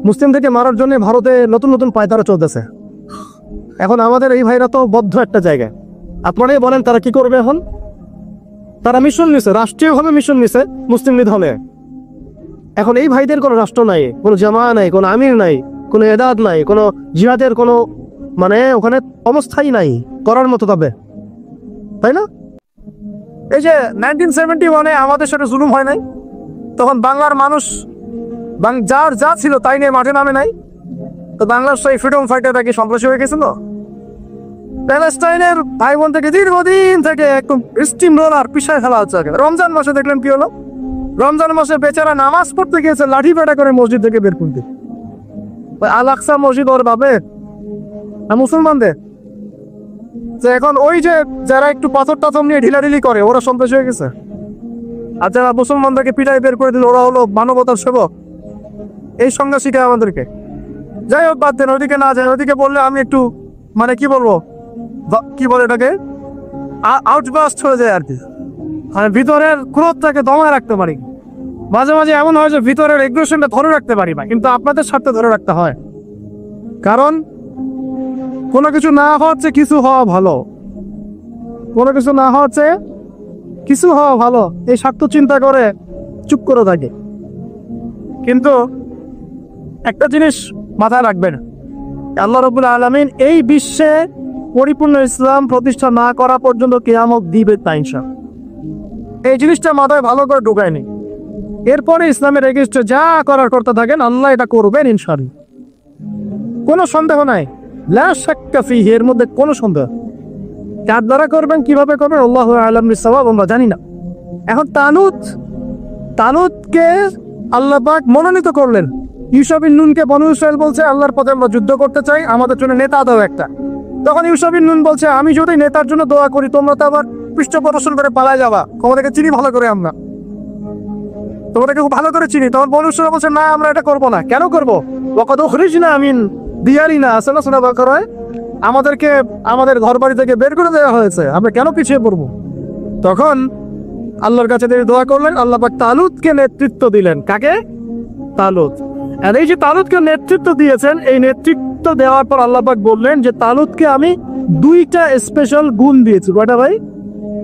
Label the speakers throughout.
Speaker 1: মুসলিমদেরকে মারার জন্য ভারতে নতুন নতুন পায়তারা চলতেছে। এখন আমাদের এই ভাইরা তো বদ্ধ একটা জায়গায়, আপনারাই বলেন তারা কি করবে এখন? তারা মিশন নিছে, রাষ্ট্রীয়ভাবে মিশন নিছে মুসলিম লীগ হলে। এখন এই ভাইদের কোনো রাষ্ট্র নাই, কোনো জামা নাই, কোনো আমির নাই, কোনো এদাদ নাই, কোনো জিহাদের কোনো মানে ওখানে অবস্থাই নাই করার মতো, তবে তাই না? এই যে 1971-এ আমাদের সাথে জুলুম হয় নাই, তখন বাংলার মানুষ যার যা ছিল তাই নিয়ে মাঠে নামে নাই, তো বাংলার সেই ফ্রিডম ফাইটারটা কি সন্ত্রাসী হয়ে গেছিল? প্যালেস্টাইনের ভাই বোন থেকে দীর্ঘদিন থেকে একদম স্টিম রোলার পিছায় ফেলা হচ্ছে। রমজান মাসে দেখলেন কি হলো? রমজান মাসে বেচারা নামাজ পড়তে গিয়েছে লাঠি পেটা করে মসজিদ থেকে বের করতে। আল আকসা মসজিদ ওর বাবে মুসলমানদের, যে এখন ওই যে যারা একটু পাথর টাথর নিয়ে ঢিলাঢিলি করে ওরা সন্ত্রাসী হয়ে গেছে, আর যারা মুসলমানদেরকে পিটাই বের করে দিল ওরা হলো মানবতার সেবক। এই সংজ্ঞা শিখায় আমাদেরকে। যাই হোক, বাদ দেন, ওইদিকে না যায়। ওইদিকে বললে আমি একটু মানে কি বলবো, কি বলে এটাকে, আউটবাস্ট হয়ে যায় আর কি। মানে ভিতরের ক্রোধটাকে দমায় রাখতে পারি। মাঝে মাঝে এমন হয় যে ভিতরের এগ্রেশনটা ধরে রাখতে পারি না, কিন্তু আপনাদের স্বার্থে ধরে রাখতে হয়। কারণ কোনো কিছু না হচ্ছে কিছু হওয়া ভালো, কোনো কিছু না হচ্ছে কিছু হওয়া ভালো, এই স্বার্থ চিন্তা করে চুপ করে থাকে। কিন্তু একটা জিনিস মাথায় রাখবেন, আল্লাহ রাব্বুল আলামিন এই বিশ্বে পরিপূর্ণ ইসলাম প্রতিষ্ঠা না করা পর্যন্ত কিয়ামত দিবে না ইনশাআল্লাহ। এই জিনিসটা মাথায় ভালো করে ঢুকায়নি। এরপরে ইসলামের এগেইনস্টে যা করার করতে থাকেন, আল্লাহ এটা করবেন ইনশাআল্লাহ, কোনো সন্দেহ নাই। লা শাক্কা ফীহি, এর মধ্যে কোনো সন্দেহ। কার দ্বারা করবেন, কিভাবে করবেন, আল্লাহু আ'লাম বিস-সাওয়াব, আমরা জানি না। এখন তালুতকে আল্লাহ পাক মনোনীত করলেন। ইউসা বিন নুনকে বনু ইসরাইল বলছে আল্লাহর পথে আমরা যুদ্ধ করতে চাই, আমাদের জন্য নেতা দাও একটা। তখন ইউসা বিন নুন বলছে আমি যদি নেতার জন্য দোয়া করি তোমরা তো আবার পৃষ্ঠ প্রদর্শন করে পালায় যাবা, তোমাদেরকে চিনি ভালো করে, আমরা তোমাদেরকে খুব ভালো করে চিনি। তখন বনু ইসরাইল বলছে না, আমরা এটা করবো না। কেন করবো? ওয়াকাদ উখরিজনা মিন দিয়ারিনা, আসলে শোনা বাকর হয়, আমাদেরকে আমাদের ঘর বাড়ি থেকে বের করে দেওয়া হয়েছে, আমরা কেন পিছিয়ে পড়বো? তখন আল্লাহর কাছে তিনি দোয়া করলেন, আল্লাহ পাক তালুতকে নেতৃত্ব দিলেন। কাকে? তালুত। আর এই যে তালুতকে নেতৃত্ব দিয়েছেন, এই নেতৃত্ব দেওয়ার পর আল্লাহ পাক বললেন যে তালুতকে আমি দুইটা স্পেশাল গুণ দিয়েছি। কয়টা ভাই?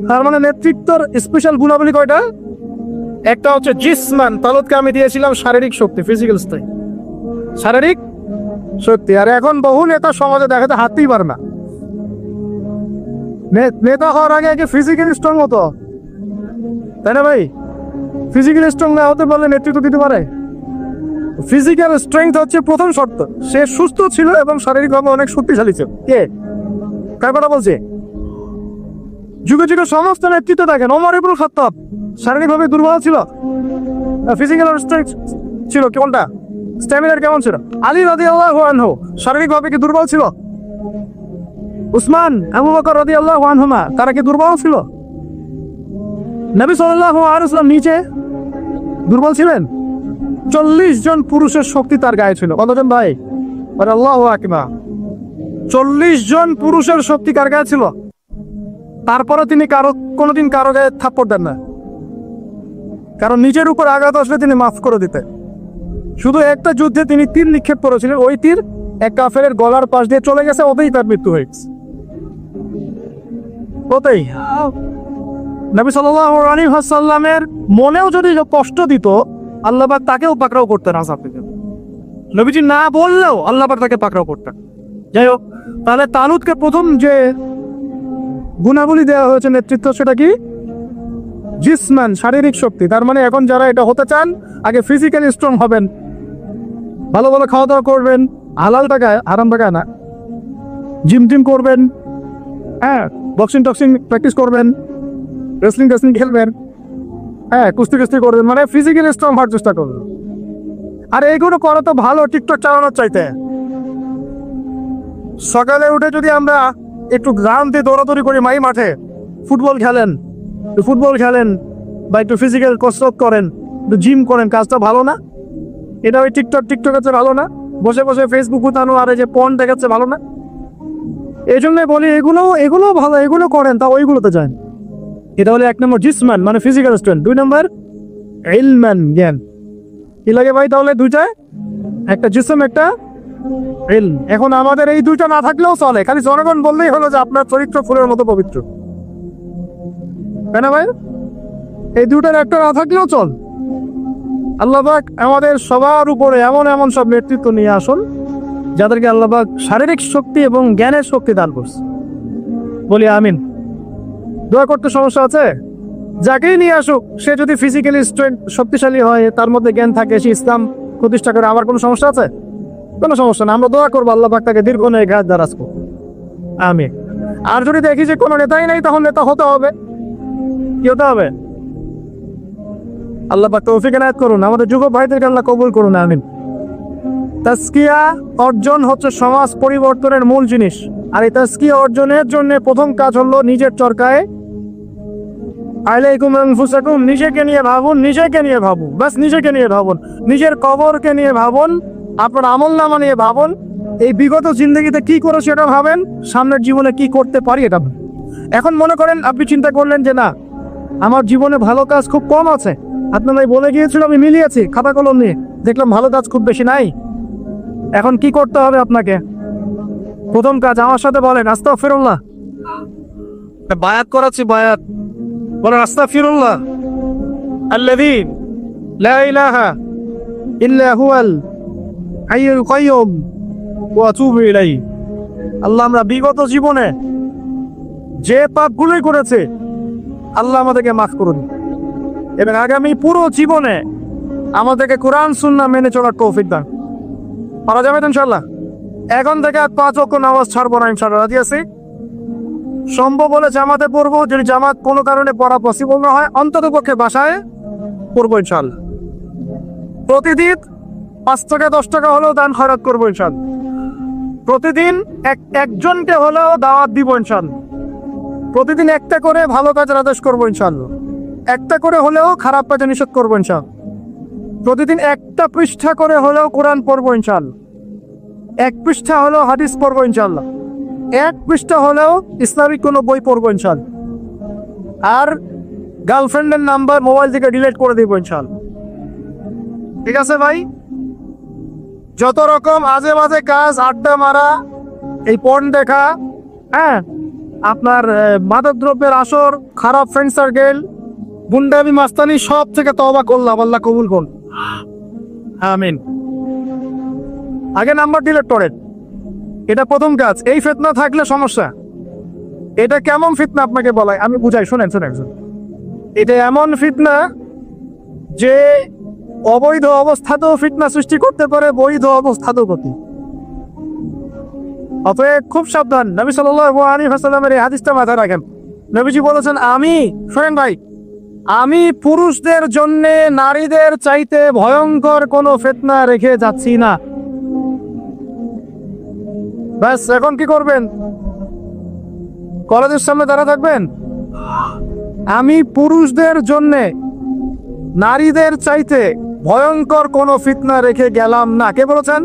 Speaker 1: তার মানে নেতৃত্বর স্পেশাল গুণাবলী কয়টা? একটা হচ্ছে জিসমান, তালুতকে আমি দিয়েছিলাম শারীরিক শক্তি, ফিজিক্যাল স্ট্রেংথ, শারীরিক শক্তি। আর এখন বহু নেতা সমাজে দেখাতে হাঁটতেই পারে না। নেতা হওয়ার আগে ফিজিক্যাল স্ট্রং হতো, তাই না ভাই? ফিজিক্যাল স্ট্রং না হতে পারলে নেতৃত্ব দিতে পারে? ফিজিক্যাল স্ট্রেংথ হচ্ছে প্রথম শর্ত। সে সুস্থ ছিল এবং শারীরিকভাবে অনেক শক্তিশালী ছিল। কে কার কথা বলছে? যুগে যুগে সমস্ত নেতৃত্ব দেখেন। ওমর ইবনুল খাত্তাব শারীরিকভাবে দুর্বল ছিল, ফিজিক্যাল স্ট্রেংথ ছিল কোনটা? স্ট্যামিনার কেমন ছিল? আলী রাদিয়াল্লাহু আনহু শারীরিকভাবে কি দুর্বল ছিল? উসমান, আবু বকর রাদিয়াল্লাহু আনহুমা তারা কি দুর্বল ছিল? নবী সাল্লাল্লাহু আলাইহি ওয়াসাল্লাম নিচে দুর্বল ছিলেন? 40 জন পুরুষের শক্তি তার গায়ে ছিল। কতজন ভাই? আল্লাহু আকবার। 40 জন পুরুষের শক্তি কার গায়ে ছিল? তারপরে তিনি কোনোদিন কারো গায়ে থাপ্পড় দেন না, কারণ নিজের উপর আঘাত আসলে তিনি মাফ করে দিতেন। শুধু একটা যুদ্ধে তিনি তীর নিক্ষেপ করেছিলেন, ওই তীর এক কাফেরের গলার পাশ দিয়ে চলে গেছে, ওতেই তার মৃত্যু হয়ে গেছে। ওতেই নবী সাল্লাল্লাহু আলাইহি ওয়াসাল্লামের মনেও যদি কষ্ট দিত, আল্লাহ পাক তাকেও পাকড়াও করতেন আযাব থেকে। নবীজি না বললেও আল্লাহ পাক তাকে পাকড়াও করতেন। যাই হোক, তাহলে তালুতকে প্রথম যে গুণাবলী দেওয়া হয়েছে নেতৃত্ব, সেটা কি? জিসমান, শারীরিক শক্তি। তার মানে এখন যারা এটা হতে চান, আগে ফিজিক্যালি স্ট্রং হবেন, ভালো ভালো খাওয়া দাওয়া করবেন, হালাল টাকায়, হারাম টাকায় না, জিম টিম করবেন, হ্যাঁ, বক্সিং টক্সিং প্র্যাকটিস করবেন, রেসলিং টেসলিং খেলবেন, হ্যাঁ, কুস্তি কুস্তি করবেন, মানে ফিজিক্যালি স্ট্রং হওয়ার চেষ্টা করবেন। আর এইগুলো করা তো ভালো, টিকটক চালানোর চাইতে। সকালে উঠে যদি আমরা একটু রান দিয়ে দৌড়াদৌড়ি করি, মাঠে ফুটবল খেলেন বা একটু ফিজিক্যাল কসরত করেন, একটু জিম করেন, কাজটা ভালো না? এটা ওই টিকটক হচ্ছে ভালো না? বসে বসে ফেসবুক উঠানো আর এই যে পর্ন দেখাচ্ছে ভালো না? এই জন্যই বলি এগুলো ভালো, এগুলো করেন, তা ওইগুলোতে যান। এটা হলো 1 নম্বর জিসমান, মানে ফিজিক্যাল স্ট্রেংথ। 2 নম্বর ইলমান, জ্ঞান। কি লাগে ভাই তাহলে দুইটায়? একটা জিসম, একটা ইলম। এখন আমাদের এই দুইটা না থাকলেও চলে, খালি জনগণ বললেই হলো যে আপনার চরিত্র ফুলের মতো পবিত্র, তাই না ভাই? এই দুটার একটা না থাকলেও চল। আল্লাহ পাক আমাদের সবার উপরে এমন এমন সব নেতৃত্ব নিয়ে আসুন যাদেরকে আল্লাহ পাক শারীরিক শক্তি এবং জ্ঞানের শক্তি দান করছে। বলি আমিন। দোয়া করতে সমস্যা আছে? যাকেই নিয়ে আসুক সে যদি ফিজিক্যালি স্ট্রেংথ শক্তিশালী হয়, তার মধ্যে জ্ঞান থাকে, সে ইসলাম প্রতিষ্ঠা করে, আমার কোনো সমস্যা আছে? কোনো সমস্যা না। আমরা দোয়া করবো আল্লাহ পাক তাকে দীর্ঘ নেই ঘাত দারাজ করুন। আমিন। আর যদি দেখি যে কোনো নেতাই নেই, তখন নেতা হতে হবে। কি হতে হবে? আল্লাহ পাক তৌফিক এনায়েত করুন, আমাদের যুবক ভাইদেরকে আল্লাহ কবুল করুন। আমিন। তাজকিয়া অর্জন হচ্ছে সমাজ পরিবর্তনের মূল জিনিস। আর এই তাজকিয়া অর্জনের জন্য প্রথম কাজ হলো নিজের চরকায় আলাইকুম আনফুসাকুম, নিজেকে নিয়ে ভাবুন, নিজেকে নিয়ে ভাবুন, বাস নিজেকে নিয়ে ভাবুন, নিজের কবরকে নিয়ে ভাবুন, আপনার আমলনামা নিয়ে ভাবুন, এই বিগত জিন্দগিতে কি করেছে এটা ভাবেন, সামনের জীবনে কি করতে পারি এটা ভাবেন। এখন মনে করেন আপনি চিন্তা করলেন যে না, আমার জীবনে ভালো কাজ খুব কম আছে, আপনার বলে গিয়েছিল, আমি মিলিয়েছি খাতা কলম নিয়ে, দেখলাম ভালো কাজ খুব বেশি নাই। এখন কি করতে হবে আপনাকে? প্রথম কাজ আমার সাথে বলেন আস্তাগফিরুল্লাহ। বায়াত করাচ্ছি, বায়াত বলেন আস্তাগফিরুল্লাহ আল্লাযী লা ইলাহা ইল্লা হুয়াল হাইয়ুল কাইয়্যুম ওয়া আতুবু ইলাইহি। আল্লাহ, আমরা বিগত জীবনে যে পাপগুলোই করেছে আল্লাহ আমাদেরকে মাফ করুন, এবং আগামী পুরো জীবনে আমাদেরকে কোরআন সুন্নাহ মেনে চলার তৌফিক দান। পারা যাবে তো ইনশাআল্লাহ? এখন থেকে 5 ওয়াক্ত নামাজ ছাড়বো না ইনশাআল্লাহ। রাজি আছি? সম্ভব হলে জামাতে পড়বো, যদি জামাত কোনো কারণে পড়া পসিবল না হয় অন্তত পক্ষে বাসায় পড়বো ইনশাআল্লাহ। প্রতিদিন 5 টাকা 10 টাকা হলেও দান খয়রাত করবো ইনশাআল্লাহ। প্রতিদিন একজনকে হলেও দাওয়াত দিব ইনশাআল্লাহ। প্রতিদিন একটা করে ভালো কাজের আদেশ করবো ইনশাআল্লাহ। একটা করে হলেও খারাপ কাজে নিষেধ করবো ইনশাআল্লাহ। প্রতিদিন একটা পৃষ্ঠা করে হলেও কোরআন পড়বো ইনশাআল্লাহ। 1 পৃষ্ঠা হলেও হাদিস পড়বো ইনশাআল্লাহ। 1 পৃষ্ঠা হলেও ইসলামিক কোনো বই পড়বো ইনশাআল্লাহ। আর গার্লফ্রেন্ডের নাম্বার মোবাইল থেকে ডিলিট করে দিব ইনশাআল্লাহ। ঠিক আছে ভাই? যত রকম আজে বাজে কাজ, আড্ডা মারা, এই পর্ন দেখা, হ্যাঁ, আপনার মাদক দ্রব্যের আসর, খারাপ ফ্রেন্ড সার্কেল, গুন্ডামি মাস্তানি, সব থেকে তওবা করলাম, আল্লাহ কবুল করুন। আমিন। আগে নাম্বার ডিলিট করেন, এটা প্রথম কাজ। এই ফিতনা থাকলে সমস্যা। এটা কেমন ফিতনা আপনাকে বলাই, আমি বুঝাই, শুনেন। এটা এমন ফিতনা যে অবৈধ অবস্থাতেও ফিতনা সৃষ্টি করতে পারে, বৈধ অবস্থাতেও করতে। অতএব খুব সাবধান। নবী সাল্লাল্লাহু আলাইহি ওয়াসাল্লামের এই হাদিসটা মাথায় রাখেন। নবীজি বলেছেন, শোনেন ভাই, আমি পুরুষদের জন্য নারীদের চাইতে ভয়ঙ্কর কোনো ফিতনা রেখে যাচ্ছি না। ব্যাস, এখন কি করবেন? কলেজের সামনে দাঁড়া থাকবেন? আমি পুরুষদের জন্য নারীদের চাইতে ভয়ঙ্কর কোনো ফিতনা রেখে গেলাম না। কে বলেছেন?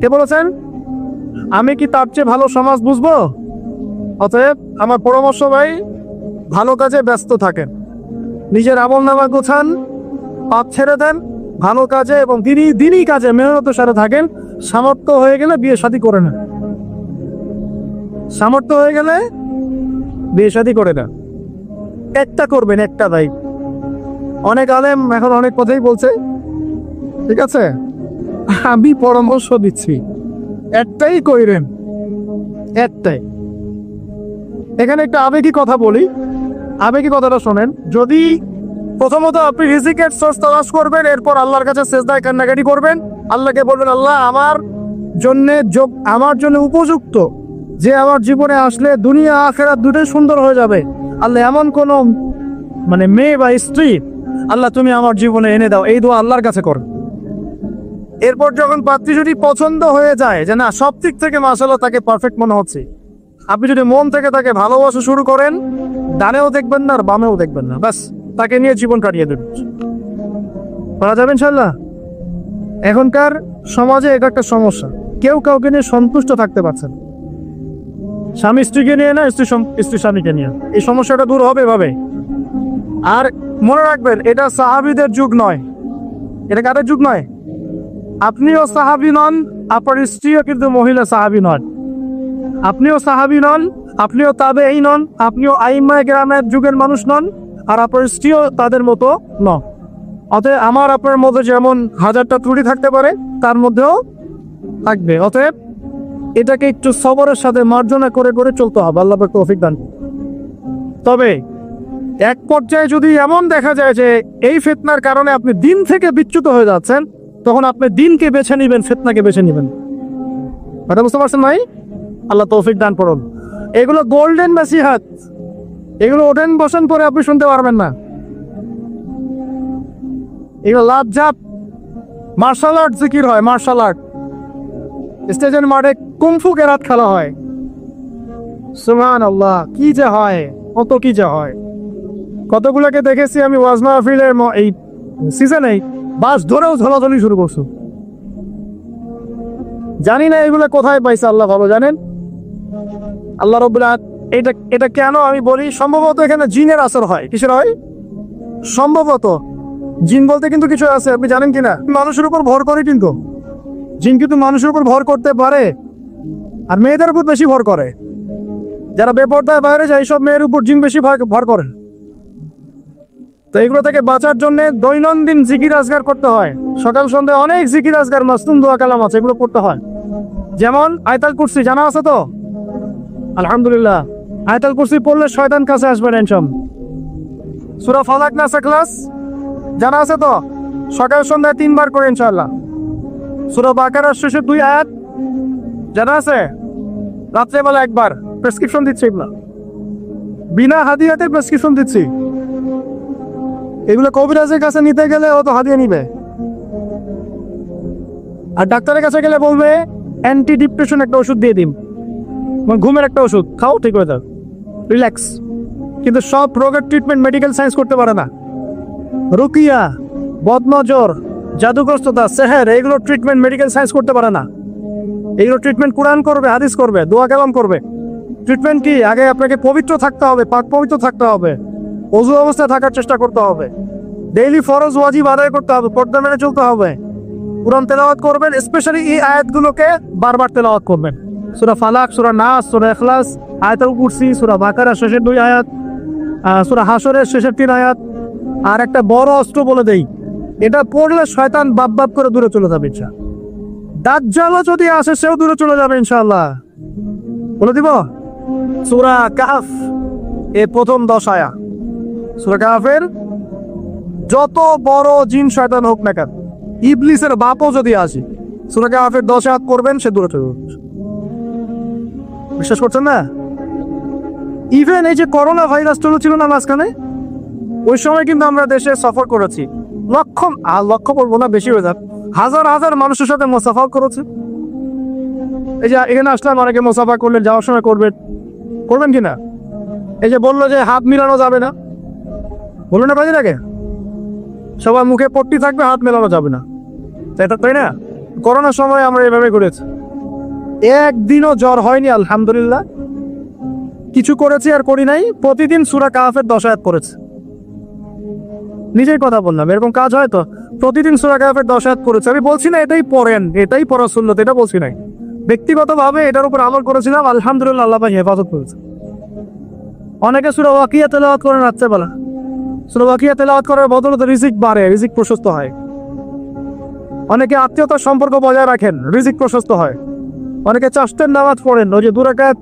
Speaker 1: কে বলেছেন? আমি কি তার চেয়ে ভালো সমাজ বুঝবো? অতএব আমার পরামর্শ ভাই, ভালো কাজে ব্যস্ত থাকেন, নিজের আমলনামা গোছান, পাপ ছেড়ে দেন, ভালো কাজে এবং দিনই কাজে মেহনতের সাথে থাকেন। সামর্থ্য হয়ে গেলে বিয়ে শাদী করে নেন। সামর্থ্য হয়ে গেলে বিয়ে শাদী করে নেন। একটা করবেন, একটা ভাই। অনেক আলেম এখন অনেক কথাই বলছে, ঠিক আছে, আমি পরামর্শ দিচ্ছি, একটাই কইরেন, একটাই। এখানে একটা আবেগী কথা বলি, আবেগী কথাটা শোনেন। যদি প্রথমত আপনি রিজিকের সোর্স তালাশ করবেন, এরপর আল্লাহর কাছে সেজদায় কান্নাকাটি করবেন, আল্লাহকে বলবেন, আল্লাহ আমার জন্য উপযুক্ত, যে আমার জীবনে আসলে দুনিয়া আখিরাত দুটোই সুন্দর হয়ে যাবে। আল্লাহ এমন কোন মেয়ে বা স্ত্রী আল্লাহ তুমি আমার জীবনে এনে দাও, এই দোয়া আল্লাহর কাছে করো। এরপর যখন পাত্রী যদি পছন্দ হয়ে যায় যে না, সব দিক থেকে মাশাআল্লাহ তাকে পারফেক্ট মনে হচ্ছে, আপনি যদি মন থেকে তাকে ভালোবাসা শুরু করেন, ডানেও দেখবেন না আর বামেও দেখবেন না, ব্যাস তাকে নিয়ে জীবন কাটিয়ে দেবেন। পারা যাবে ইনশাআল্লাহ। এখনকার সমাজে এটা একটা সমস্যা, কেউ কাউকে নিয়ে সন্তুষ্ট থাকতে পারছেন। স্বামী স্ত্রীকে নিয়ে না, স্ত্রী স্বামীকে নিয়ে। এই সমস্যাটা দূর হবে এভাবে। আর মনে রাখবেন, এটা সাহাবীদের যুগ নয়, এটা কাদের যুগ নয়? আপনিও সাহাবী নন, আপনার স্ত্রীও কিন্তু মহিলা সাহাবী নন। আপনিও সাহাবী নন, আপনিও তাবেঈ নন, আপনিও আইম্মায়ে কেরামের যুগের মানুষ নন, আর আপনার স্ত্রীও তাদের মতো নন। অতএব আমার আপনার মধ্যে যেমন 1000টা ত্রুটি থাকতে পারে, তার মধ্যেও থাকবে। অতএব এটাকে একটু সবরের সাথে মার্জনা করে করে চলতে হবে। আল্লাহ পাক তৌফিক দান। তবে এক পর্যায়ে যদি এমন দেখা যায় যে এই ফিতনার কারণে আপনি দিন থেকে বিচ্যুত হয়ে যাচ্ছেন, তখন আপনি দিনকে বেছে নেবেন, ফিতনাকে বেছে নেবেন। কথা বুঝতে পারছেন ভাই? আল্লাহ তৌফিক দান করুন। এগুলো গোল্ডেন নসিহত, এগুলো ওঠেন বসেন পরে আপনি শুনতে পারবেন না। এগুলো লাজ্জাব মার্শাল আর্ট জিকির হয়, মার্শাল আর্ট। স্টেজের মাঠে কুমফু কেরাত খেলা হয়। সুবহানাল্লাহ, কি যে হয়, কত কি যে হয়। কতগুলোকে দেখেছি আমি ওয়াজ মাহফিলের এই সিজনে বাস ধরেও ঝলাঝলি শুরু করছো। জানি না এগুলো কোথায় পাইছে, আল্লাহ ভালো জানেন। আল্লাহ রাব্বুল আলামিন এটা কেন আমি বলি, সম্ভবত এখানে জিনের আসর হয়। কিসের হয়? সম্ভবত জিন বলতে কিন্তু কিছু আছে, আপনি জানেন কিনা? মানুষের উপর ভর করে, কিন্তু জিন কিন্তু মানুষের উপর ভর করতে পারে, আর মেয়েদের উপর বেশি ভর করে। যারা বেপরদায় বাইরে যায়, সব মেয়ের উপর জিন বেশি ভর করেন। তো এগুলো থেকে বাঁচার জন্য দৈনন্দিন জিকির আজগার করতে হয়। সকাল সন্ধ্যায় অনেক জিকির আজগার, মাসনুন দোয়া কালাম আছে, এগুলো পড়তে হয়। যেমন আয়াতুল কুরসি জানা আছে তো? আলহামদুলিল্লাহ, আয়াতুল কুরসি পড়লে শয়তান কাছে আসবে না ইনশাআল্লাহ। সূরা ফালাক নাস ইখলাস জানা আছে তো? সকাল সন্ধ্যায় 3 বার করে ইনশাআল্লাহ। সূরা বাকারার শেষে 2 আয়াত জানা আছে? রাত্রেবেলা একবার। প্রেসক্রিপশন দিচ্ছি, এগুলা বিনা হাদিয়াতে প্রেসক্রিপশন দিচ্ছি। এগুলো কবিরাজের কাছে নিতে গেলে ও তো হাদিয়া নিবে, আর ডাক্তারের কাছে গেলে বলবে অ্যান্টি ডিপ্রেশন একটা ওষুধ দিয়ে দিন, ঘুমের একটা ওষুধ খাও, ঠিক হয়ে যাও, রিল্যাক্স। কিন্তু সব রোগের ট্রিটমেন্ট মেডিকেল সায়েন্স করতে পারে না। রুকিয়া, বদনজর, জাদুগ্রস্ততা, সেহের, এগুলো ট্রিটমেন্ট মেডিকেল সায়েন্স করতে পারে না। এগুলো ট্রিটমেন্ট কোরআন করবে, হাদিস করবে, দোয়া কালাম করবে। ট্রিটমেন্ট কি? আগে আপনাকে পবিত্র থাকতে হবে, পাক পবিত্র থাকতে হবে, ওযু অবস্থায় থাকার চেষ্টা করতে হবে, ডেইলি ফরজ ওয়াজিব আদায় করতে হবে, পর্দা মেনে চলতে হবে, কোরআন তেলাওয়াত করবেন। স্পেশালি এই আয়াতগুলোকে বারবার তেলাওয়াত করবেন। সূরা ফালাক, সূরা নাস, সূরা ইখলাস, আয়াতুল কুরসি, সূরা বাকারা শেষের 2 আয়াত, সূরা হাশরের শেষের 3 আয়াত। আর একটা বড় অস্ত্র বলে দেই, এটা পড়লে শয়তান বাপ বাপ করে দূরে চলে যাবে ইনশাআল্লাহ। দাজ্জালও যদি আসে, সেও দূরে চলে যাবে ইনশাআল্লাহ। বলে দিব সূরা কাহফ এর প্রথম 10 আয়াত। সূরা কাহফের যত বড় জিন শয়তান হোক না কেন, ইবলিসের বাপও যদি আসে, সূরা কাহফের 10 আয়াত করবেন, সে দূরে চলে যাবে। বিশ্বাস করছেন না? ইভেন এই যে করোনা ভাইরাস চলেছিল না মাঝখানে, ওই সময় কিন্তু আমরা দেশে সফর করেছি। লক্ষ করবো না, বেশি হয়ে যাক, হাজার হাজার মানুষের সাথে মুসাফা করেছে। এই যে এখানে আসলাম, অনেকে মুসাফা করলেন, যাওয়ার সময় করবেন কিনা? এই যে বললো যে হাত মিলানো যাবে না, বললো না বাজি লাগে, সবার মুখে পট্টি থাকবে, হাত মেলানো যাবে না, তাই না? করোনার সময় আমরা এভাবে করেছি, একদিনও জ্বর হয়নি আলহামদুলিল্লাহ। কিছু করেছি আর করি নাই, প্রতিদিন সূরা কাহফের 10 আয়াত পড়েছে। নিজের কথা বললাম, এরকম কাজ হয় তো? প্রতিদিন সূরা কাহফের 10 আয়াত পড়েছে। আমি বলছি না এটাই পড়েন, এটাই পড়া সুন্নাত, এটা বলছি নাই। ব্যক্তিগতভাবে এটার উপর আমল করেছিলাম, আলহামদুলিল্লাহ, আল্লাহ পাক হেফাজত করেছে। অনেকে সূরা ওয়াকিয়া তেলাওয়াত করেন রাত্রেবেলা। সূরা ওয়াকিয়া তেলাওয়াত করার বদলে রিজিক বাড়ে, রিজিক প্রশস্ত হয়। অনেকে আত্মীয়তার সম্পর্ক বজায় রাখেন, রিজিক প্রশস্ত হয়। অনেকে চাষতের নামাজ পড়েন, ওই যে 2 রাকাত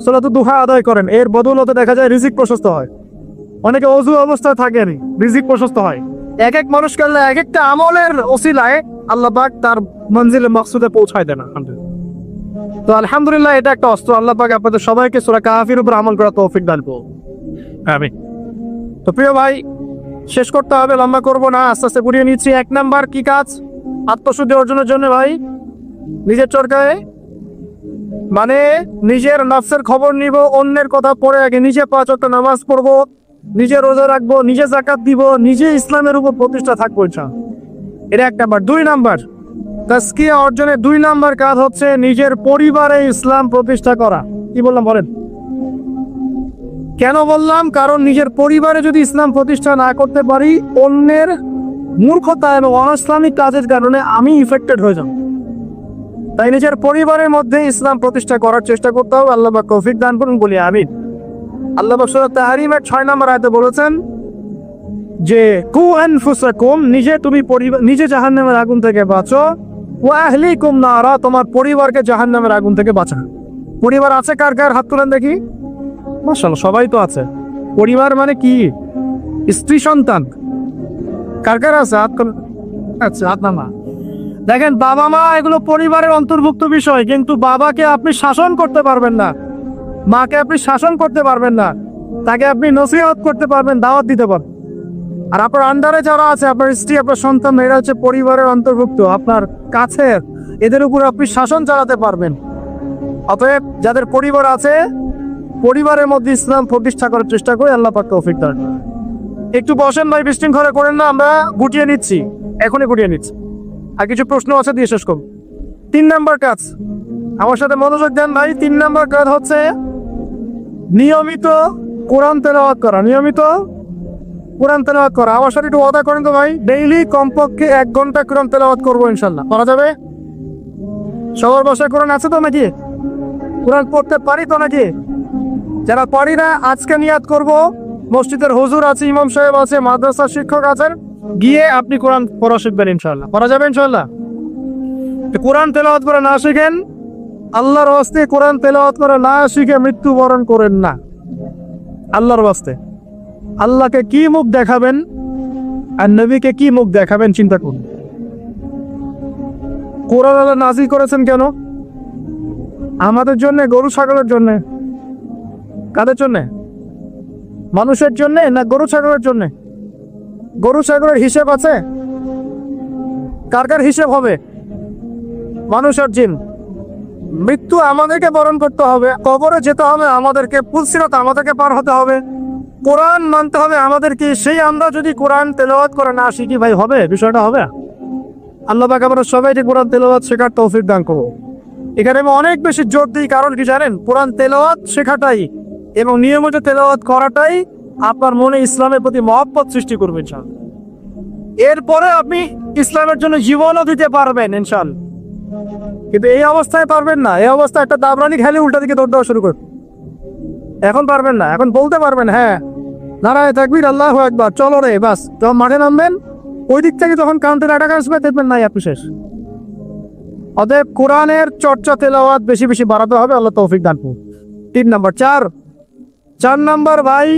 Speaker 1: সালাতুদ দুহা আদায় করেন, এর বদৌলতে দেখা যায় রিজিক প্রশস্ত হয়। অনেকে ওযু অবস্থায় থাকেন, রিজিক প্রশস্ত হয়। এক এক মানুষ করলে এক একটা আমলের ওসিলায় আল্লাহ পাক তার মঞ্জিলে মাকসুদে পৌঁছায় দেন। তো আলহামদুলিল্লাহ, এটা একটা অস্ত্র। আল্লাহ পাক আপনাদের সবাইকে সূরা কাহফের উপর আমল করার তৌফিক দান করুন, আমিন। তো প্রিয় ভাই, শেষ করতে হবে, লম্বা করব না, আস্তে আস্তে পুরিয়ে নিচ্ছি। 1 নাম্বার কি কাজ? আত্মশুদ্ধি অর্জনের জন্য ভাই নিজের চরকায়, মানে নিজের নফসের খবর নিব, অন্যের কথা পড়ে আগে নিজে 5 ওয়াক্ত নামাজ পড়বো, নিজে রোজা রাখবো, নিজে যাকাত দিব, নিজে ইসলামের উপর প্রতিষ্ঠা থাকবো ইনশাআল্লাহ। এটা 1 নাম্বার। 2 নাম্বার তাজকিয়া অর্জনের 2 নাম্বার কাজ হচ্ছে নিজের পরিবারে ইসলাম প্রতিষ্ঠা করা। কি বললাম বলেন? কেন বললাম? কারণ নিজের পরিবারে যদি ইসলাম প্রতিষ্ঠা না করতে পারি, অন্যের মূর্খতা এবং অনইসলামিক কাজের কারণে আমি ইফেক্টেড হয়ে যাব। তাই নিজের পরিবারের মধ্যে ইসলাম প্রতিষ্ঠা করার চেষ্টা করতে হবে। আল্লাহ পাক তৌফিক দান করুন, বলি আমিন। আল্লাহ পাক সূরা তাহরিমের 6 নম্বর আয়াতে বলেছেন যে কু আনফুসাকুম, নিজে জাহান্নামের আগুন থেকে বাঁচো, ওয়া আহলিকুম নারা, তোমার পরিবারকে জাহান্নামের আগুন থেকে বাঁচাও। পরিবার আছে কার কার? হাত তুলেন দেখি। মাশাআল্লাহ, সবাই তো আছে। পরিবার মানে কি? স্ত্রী সন্তান কার কার আছে? হাত তুলেন। আচ্ছা, হাত নামা। দেখেন, বাবা মা এগুলো পরিবারের অন্তর্ভুক্ত বিষয়, কিন্তু বাবাকে আপনি শাসন করতে পারবেন না, মাকে আপনি শাসন করতে পারবেন না, তাকে আপনি নসিহত করতে পারবেন, দাওয়াত দিতে পারবেন। আর আপনার আন্ডারে যারা আছে, আপনার স্ত্রী, আপনার সন্তান, এরা হচ্ছে পরিবারের অন্তর্ভুক্ত, আপনার কাছের, এদের উপর আপনি শাসন চালাতে পারবেন। অতএব যাদের পরিবার আছে, পরিবারের মধ্যে ইসলাম প্রতিষ্ঠা করার চেষ্টা করে। আল্লাহ পাক তৌফিক দান। একটু বসেন ভাই, বিশৃঙ্খলা করেন না, আমরা গুটিয়ে নিচ্ছি, এখনই গুটিয়ে নিচ্ছি। আর কিছু প্রশ্ন আছে, দিয়ে শেষ করব। 3 নম্বর কাজ, আমার সাথে মনোযোগ দেন ভাই। 3 নম্বর কাজ হচ্ছে নিয়মিত কোরআন তেলাওয়াত করা। নিয়মিত কোরআন তেলাওয়াত করা। আমার সাথে একটু ওয়াদা করেন তো ভাই, ডেইলি কমপক্ষে 1 ঘন্টা কোরআন তেলাওয়াত করবো ইনশাল্লাহ। করা যাবে? সবার বাসায় কোরআন আছে তো নাকি? কোরআন পড়তে পারি তো নাকি? যারা পারি না, আজকে নিয়াত করব, মসজিদের হুজুর আছে, ইমাম সাহেব আছে, মাদ্রাসার শিক্ষক আছেন, গিয়ে আপনি কোরআন পড়া শিখবেন ইনশাল্লাহ। করা যাবে ইনশাল্লাহ? কোরআন তেলাওয়াত করে না শিখেন, আল্লাহর ওয়াস্তে কোরআন তেলাওয়াত করে না শিখে মৃত্যুবরণ করেন না। আল্লাহর ওয়াস্তে আল্লাহকে কি মুখ দেখাবেন আর নবীকে কি মুখ দেখাবেন চিন্তা করুন। কোরআন আল্লাহ নাজিল করেছেন কেন? আমাদের জন্য, গরু ছাগলের জন্য? কাদের জন্য? মানুষের জন্য না গরু ছাগলের জন্য? গরু ছাগলের হিসেব আছে? কার কার হিসেব হবে? মানুষের জিন। মৃত্যু আমাদেরকে বরণ করতে হবে, কবরে যেতে হবে আমাদেরকে, পুলসিরাত আমাদেরকে পার হতে হবে, কোরআন মানতে হবে আমাদেরকে। সেই আমরা যদি কোরআন তেলাওয়াত করে না শিখি ভাই, হবে? বিষয়টা হবে? আল্লাহ পাক আমরা সবাইকে কোরআন তেলাওয়াত শেখার তৌফিক দান করুন। এখানে আমি অনেক বেশি জোর দিই, কারণ কি জানেন? কোরআন তেলাওয়াত শেখাটাই এবং নিয়মিত তেলাওয়াত করাটাই আপনার মনে ইসলামের প্রতি মহব্বত সৃষ্টি করবে ইনশাআল্লাহ। এরপরে আপনি ইসলামের জন্য জীবনও দিতে পারবেন ইনশাআল্লাহ। কিন্তু এই অবস্থায় পারবেন না। এই অবস্থায় একটা দাবরানি খেলে উল্টা দিকে দৌড় দেওয়া শুরু করবে। এখন পারবেন না। এখন বলতে পারবেন, হ্যাঁ নারায়ে তাকবীর, আল্লাহু আকবার, চলো রে, বাস। যখন মাঠে নামবেন, ওই দিক থেকে যখন কাউন্টার অ্যাটাক আসবে, দেখবেন নাই আপনি শেষ। অতএব কোরআনের চর্চা, তেলাওয়াত বেশি বেশি বাড়াতে হবে। আল্লাহ তৌফিক দান করুন। 3 নম্বর। 4 নম্বর ভাই,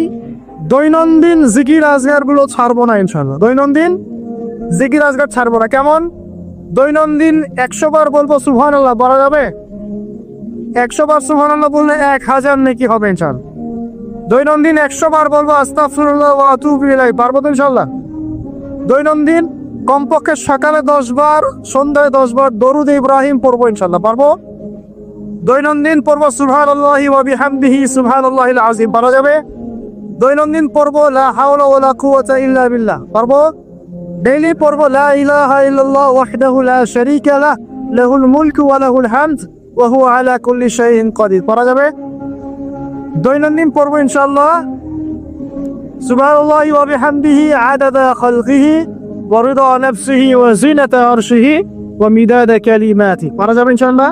Speaker 1: দৈনন্দিন জিকির আজগার গুলো ছাড়বো না ইনশাআল্লাহ। দৈনন্দিন জিকির আজগার ছাড়বো না। কেমন? দৈনন্দিন 100 বার বলবো সুবহানাল্লাহ, বলা যাবে? 100 বার সুবহানাল্লাহ বললে 1000 নেকি হবে ইনশাআল্লাহ। দৈনন্দিন 100 বার বলবো আস্তাগফিরুল্লাহ ওয়া আতুবু ইলাইহি, পারবো তো ইনশাআল্লাহ? দৈনন্দিন কমপক্ষে সকালে 10 বার, সন্ধ্যায় 10 বার দরুদ ইব্রাহিম পড়বো ইনশাআল্লাহ, পারবো? দৈনন্দিন পড়বো সুবহানাল্লাহি ওয়া বিহামদিহি সুবহানাল্লাহিল আযীম, পারা যাবে? দৈনন্দিন পড়বো লা হাওলা ওয়ালা কুওয়াতা ইল্লা বিল্লাহ, পারবো? ডেইলি পড়বো লা ইলাহা ইল্লাল্লাহ ওয়াহদাহু লা শারীকা লাহ, লাহুল মুলকু ওয়া লাহুল হামদ ওয়া হুয়া আলা কুল্লি শাইইন কাদির, পারা যাবে? দৈনন্দিন পড়বো ইনশাআল্লাহ সুবহানাল্লাহি ওয়া বিহামদিহি আদাদা খালকিহি ওয়া রিদা নাফসিহি ওয়া জিনাতা আরশিহি ওয়া মিদাদা কালিমাতিহি, পারা যাবে ইনশাআল্লাহ?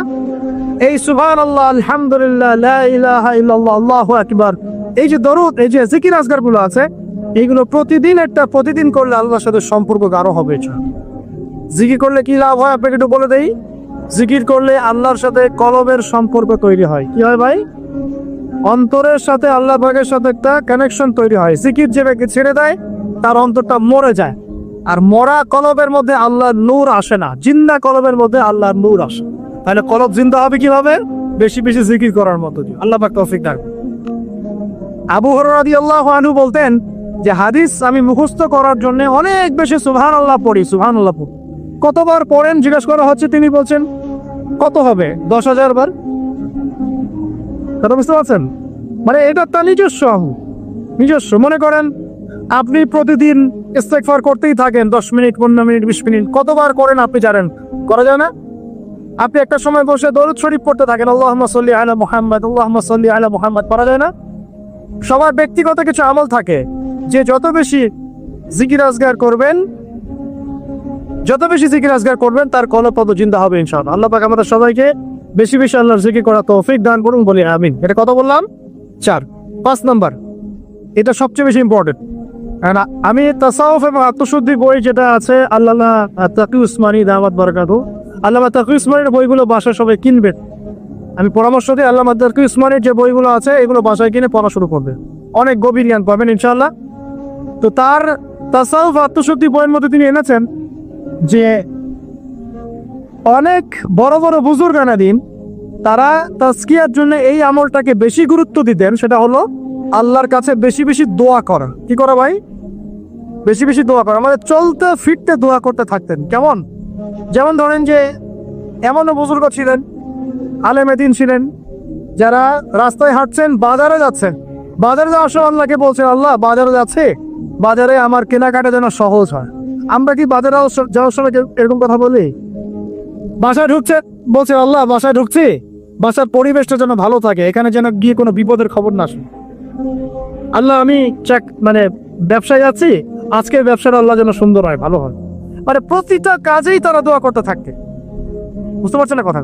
Speaker 1: এই সুবহানাল্লাহ, আলহামদুলিল্লাহ, লা ইলাহা ইল্লাল্লাহ, আল্লাহু আকবার, এই যে দরুদ, এই যে জিকির আজগার গুলো আছে, এইগুলো প্রতিদিন করলে আল্লাহর সাথে সম্পর্ক গাঢ় হবে। জিকির করলে কি লাভ হয় আপনাকে একটু বলে দেই। জিকির করলে আল্লাহর সাথে কলবের সম্পর্ক তৈরি হয়। কি হয় ভাই? অন্তরের সাথে আল্লাহ পাকের সাথে একটা কানেকশন তৈরি হয়। জিকির যে ব্যক্তি ছেড়ে দেয়, তার অন্তরটা মরে যায়। আর মরা কলবের মধ্যে আল্লাহর নূর আসে না, জিন্দা কলবের মধ্যে আল্লাহর নূর আসে। তাহলে কলব জিন্দা হবে কিভাবে? বেশি বেশি জিকির করার মতো। আল্লাহ পাক তৌফিক দান। আবু হুরায়রা রাদিয়াল্লাহু আনহু বলতেন যে হাদিস আমি মুখস্থ করার জন্য অনেক বেশি সুবহানাল্লাহ পড়ি, সুবহানাল্লাহ পড়ি। কতবার পড়েন জিজ্ঞেস করা হচ্ছে, তিনি বলছেন কত হবে? 10,000 বার। কথা বুঝতে পারছেন? মানে এটা তার নিজস্ব। মনে করেন আপনি প্রতিদিন ইস্তেগফার করতেই থাকেন 10 মিনিট, 15 মিনিট, 20 মিনিট, কতবার করেন আপনি জানেন? করা যায় না? আপনি একটা সময় বসে দরুদ শরীফ পড়তে থাকেন, আল্লাহুম্মা সাল্লি আলা মুহাম্মাদ, আল্লাহুম্মা সাল্লি আলা মুহাম্মাদ, করা যায় না? সবার ব্যক্তিগত কিছু আমল থাকে, যে যত বেশি জিকির আজগার করবেন যত বেশি জিকির আজগার করবেন তার কলপদ জিন্দা হবে ইনশাআল্লাহ। আল্লাহ পাক আমাদের সবাইকে বেশি বেশি আল্লাহর জিকির করা তৌফিক দান করুন, বলি আমিন। এটা কত বললাম? 4। 5 নাম্বার, এটা সবচেয়ে বেশি ইম্পর্টেন্ট। আমি তাসাউফ এবং আত্মশুদ্ধি বই যেটা আছে আল্লামা তাকি উসমানী দামাত বারাকাতু, আল্লামা তাকি উসমানীর বইগুলো বাসায় সবাই কিনবেন। আমি পরামর্শ দিই আল্লামা তাকি উসমানীর যে বইগুলো আছে এগুলো বাসায় কিনে পড়া শুরু করবে, অনেক গভীর জ্ঞান পাবেন ইনশাআল্লাহ। তো তার তাসাউফ আত্মশুদ্ধি বইয়ের মধ্যে তিনি এনেছেন যে অনেক বড় বড় বুজুর্গানা দিন তারা তাজকিয়ার জন্য এই আমলটাকে বেশি গুরুত্ব দিতেন, সেটা হলো আল্লাহর কাছে বেশি বেশি দোয়া করা। কি করা ভাই? বেশি বেশি দোয়া করা, মানে চলতে ফিরতে দোয়া করতে থাকতেন। কেমন? যেমন ধরেন যে এমনও বুজুর্গ ছিলেন, আলেমে দ্বীন ছিলেন, যারা রাস্তায় হাঁটছেন, বাজারে যাচ্ছেন, বাজারে যাওয়ার সময় আল্লাহকে বলছেন, আল্লাহ বাজারে যাচ্ছে, বাজারে আমার কেনাকাটা যেন সহজ হয়। আমরা কি বাজারে যাওয়ার সময় এরকম কথা বলি? বাসায় ঢুকছে, বলছে আল্লাহ বাসায় ঢুকছি, বাসার পরিবেশটা যেন ভালো থাকে, এখানে যেন গিয়ে কোনো বিপদের খবর না আসে। আল্লাহ আমি মানে ব্যবসায় যাচ্ছি, আজকে ব্যবসাটা আল্লাহ যেন সুন্দর হয়, ভালো হয়। মানে প্রতিটা কাজেই তারা দোয়া করতে থাকতে, বুঝতে পারছেন না কথা?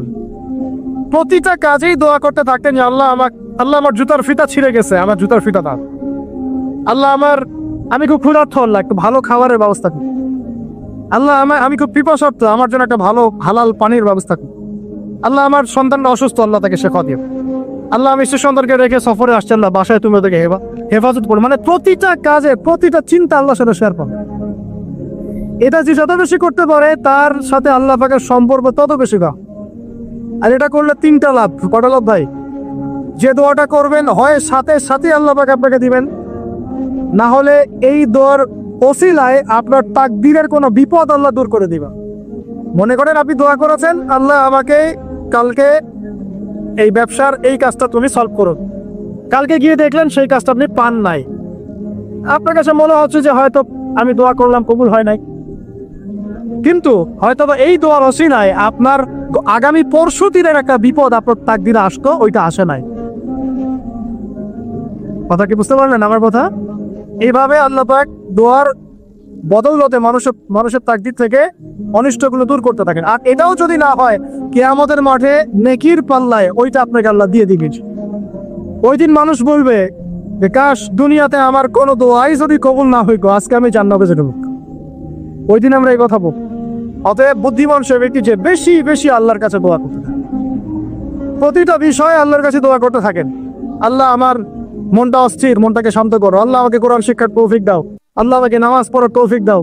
Speaker 1: প্রতিটা কাজেই দোয়া করতে থাকতেন যে আল্লাহ আমার জুতার ফিতা ছিঁড়ে গেছে, আমার জুতার ফিতা দাও। আল্লাহ আমি খুব ক্ষুধার্ত, আল্লাহ একটু ভালো খাবারের ব্যবস্থা করি। আল্লাহ আমি খুব পিপাসার্থ, আমার জন্য একটা ভালো হালাল পানির ব্যবস্থা করি। আল্লাহ আমার সন্তানটা অসুস্থ, আল্লাহ তাকে শেফা দিও। আল্লাহ আমি স্ত্রী সন্তানকে রেখে সফরে আসছে, আল্লাহ বাসায় তুমি ওদেরকে হেফাজত করো। মানে প্রতিটা কাজে প্রতিটা চিন্তা আল্লাহর সাথে শেয়ার করো। এটা যে যত বেশি করতে পারে তার সাথে আল্লাহ পাকের সম্পর্ক তত বেশি গা। আর এটা করলে 3টা লাভ। কটা লাভ ভাই? যে দোয়াটা করবেন হয় সাথে সাথে আল্লাহ পাক আপনাকে দিবেন, না হলে এই দোয়ার ওসিলায় আপনার তাকদীরের কোনো বিপদ আল্লাহ দূর করে দিবা। মনে করেন আপনি দোয়া করেছেন, আল্লাহ আমাকে কালকে এই ব্যবসার এই কাজটা তুমি সলভ করো, কালকে গিয়ে দেখলেন সেই কাজটা আপনি পান নাই। আপনার কাছে মনে হচ্ছে যে হয়তো আমি দোয়া করলাম কবুল হয় নাই, কিন্তু হয়তো এই দোয়ার ওসিলায় আপনার আগামী পরশু দিনের একটা বিপদ আপনার তাকদীরে আসতো, ওইটা আসে নাই। কথা কি বুঝতে পারলেন আমার কথা? এইভাবে আল্লাহ পাক দোয়ার বদৌলতে মানুষের তাকদীর থেকে অনিষ্টগুলো দূর করতে থাকেন। আর এটাও যদি না হয়, কিয়ামতের মাঠে নেকির পাল্লায় ওইটা আপনাকে আল্লাহ দিয়ে দিবেন। ওই দিন মানুষ বলবে যে কাশ দুনিয়াতে আমার কোনো দোয়াই যদি কবুল না হইতো, আজকে আমি জান্নাতে যেতাম। ওই দিন আমরা এই কথা বলব। অতএব বুদ্ধিমান সে ব্যক্তি যে বেশি বেশি আল্লাহর কাছে দোয়া করতে থাকে, প্রতিটা বিষয়ে আল্লাহর কাছে দোয়া করতে থাকেন। আল্লাহ আমার মনটা অস্থির, মনটাকে শান্ত করো। আল্লাহ আমাকে কোরআন শিক্ষার তৌফিক দাও। আল্লাহ আমাকে নামাজ পড়ার তৌফিক দাও।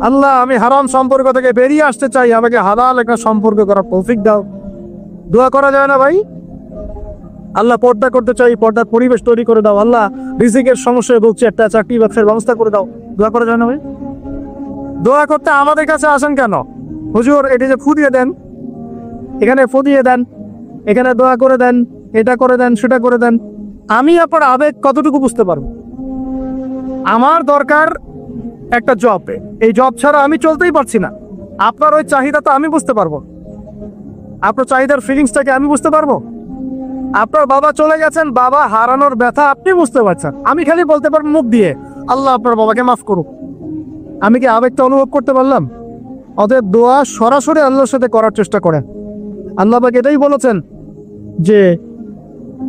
Speaker 1: আল্লাহ আমি হারাম সম্পর্ক থেকে বেরিয়ে আসতে চাই, আমাকে হালাল একটা সম্পর্ক করার তৌফিক দাও। দোয়া করা যায় না ভাই? আল্লাহ পর্দা করতে চাই, পর্দার পরিবেশ তৈরি করে দাও। আল্লাহ রিজিকের সমস্যায় ভুগছে, একটা চাকরি ব্যবসার ব্যবস্থা করে দাও। দোয়া করা যায় না ভাই? দোয়া করতে আমাদের কাছে আসেন কেন? হুজুর এটি যে ফু দিয়ে দেন, এখানে ফু দিয়ে দেন, এখানে দোয়া করে দেন, এটা করে দেন, সেটা করে দেন। আমি আপনার আবেগ কতটুকু বুঝতে পারবো? আমার দরকার একটা জব, এই জব ছাড়া আমি চলতেই পারছি না। আপনার ওই চাহিদা তো আমি বুঝতে পারবো, আপনার চাহিদার ফিলিংসটাকে আমি বুঝতে পারবো। আপনার বাবা চলে গেছেন, বাবা হারানোর ব্যথা আপনি বুঝতে পারছেন, আমি খালি বলতে পারবো মুখ দিয়ে আল্লাহ আপনার বাবাকে মাফ করুক। আমি কি আবেগটা অনুভব করতে পারলাম? অতএব দোয়া সরাসরি আল্লাহর সাথে করার চেষ্টা করেন। আল্লাহ পাক এটাই বলেছেন যে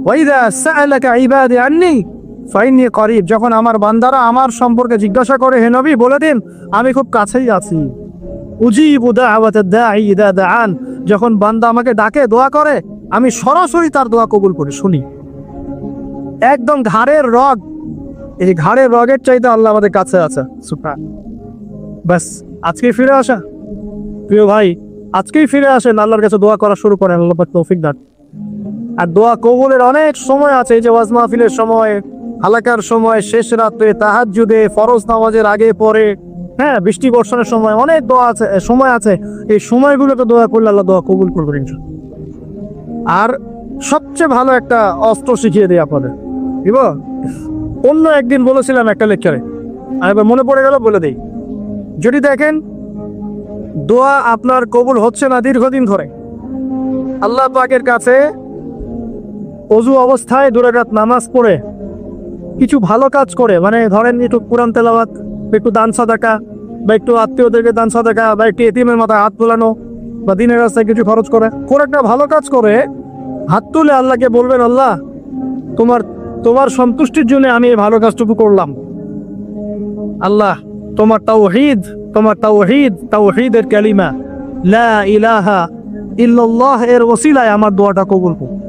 Speaker 1: ওয়াইদা সাআলাকা ইবাদি আন্নী ফাইন্নী করিব, যখন আমার বান্দারা আমার সম্পর্কে জিজ্ঞাসা করে হে নবী বলে দিন আমি খুব কাছেই আছি। উজিবু দাওয়াতাদ দাঈ ইযা দাআন, যখন বান্দা আমাকে ডাকে দোয়া করে আমি সরাসরি তার দোয়া কবুল করি, শুনি। একদম ঘাড়ের রগ, এই ঘাড়ের রগের চাইতে আল্লাহ আমাদের কাছে আছে। সুবহান। বাস আজকে ফিরে আসা প্রিয় ভাই, আজকেই ফিরে আসেন, আল্লাহর কাছে দোয়া করা শুরু করেন, আল্লাহ পাক তৌফিক দান। আর দোয়া কবুলের অনেক সময় আছে, এই যে ওয়াজ মাহফিলের সময়, হালাকার সময়, শেষ রাতে, তাহাজ্জুদে, ফরজ নামাজের আগে পরে, হ্যাঁ বৃষ্টি বর্ষণের সময়, অনেক দোয়া আছে, সময় আছে। এই সময়গুলোতে দোয়া করলে আল্লাহ দোয়া কবুল করবেন ইনশাআল্লাহ। আর সবচেয়ে ভালো একটা অস্ত্র শিখিয়ে দিই আপনাদের, দিব। অন্য একদিন বলেছিলাম একটা লেকচারে, আর এবার মনে পড়ে গেল বলে দিই। যদি দেখেন দোয়া আপনার কবুল হচ্ছে না দীর্ঘদিন ধরে, আল্লাহ পাকের কাছে অজু অবস্থায় 2 রাকাত নামাজ পড়ে কিছু ভালো কাজ করে, মানে ধরেন একটু কুরআন তেলাওয়াত, একটু দান সাদাকা, বা একটু আত্মীয়দেরকে দান সাদাকা, বা একটু এতিমের মাথায় হাত তোলানো, বা দিনের রাস্তায় কিছু খরচ করে কোন একটা ভালো কাজ করে হাত তুলে আল্লাহকে বলবেন, আল্লাহ তোমার তোমার সন্তুষ্টির জন্য আমি এই ভালো কাজটুকু করলাম। আল্লাহ তোমার তাওহীদের কালিমা লা ইলাহা ইল্লাল্লাহ এর ওসিলায় আমার দোয়াটা কবুল করুন।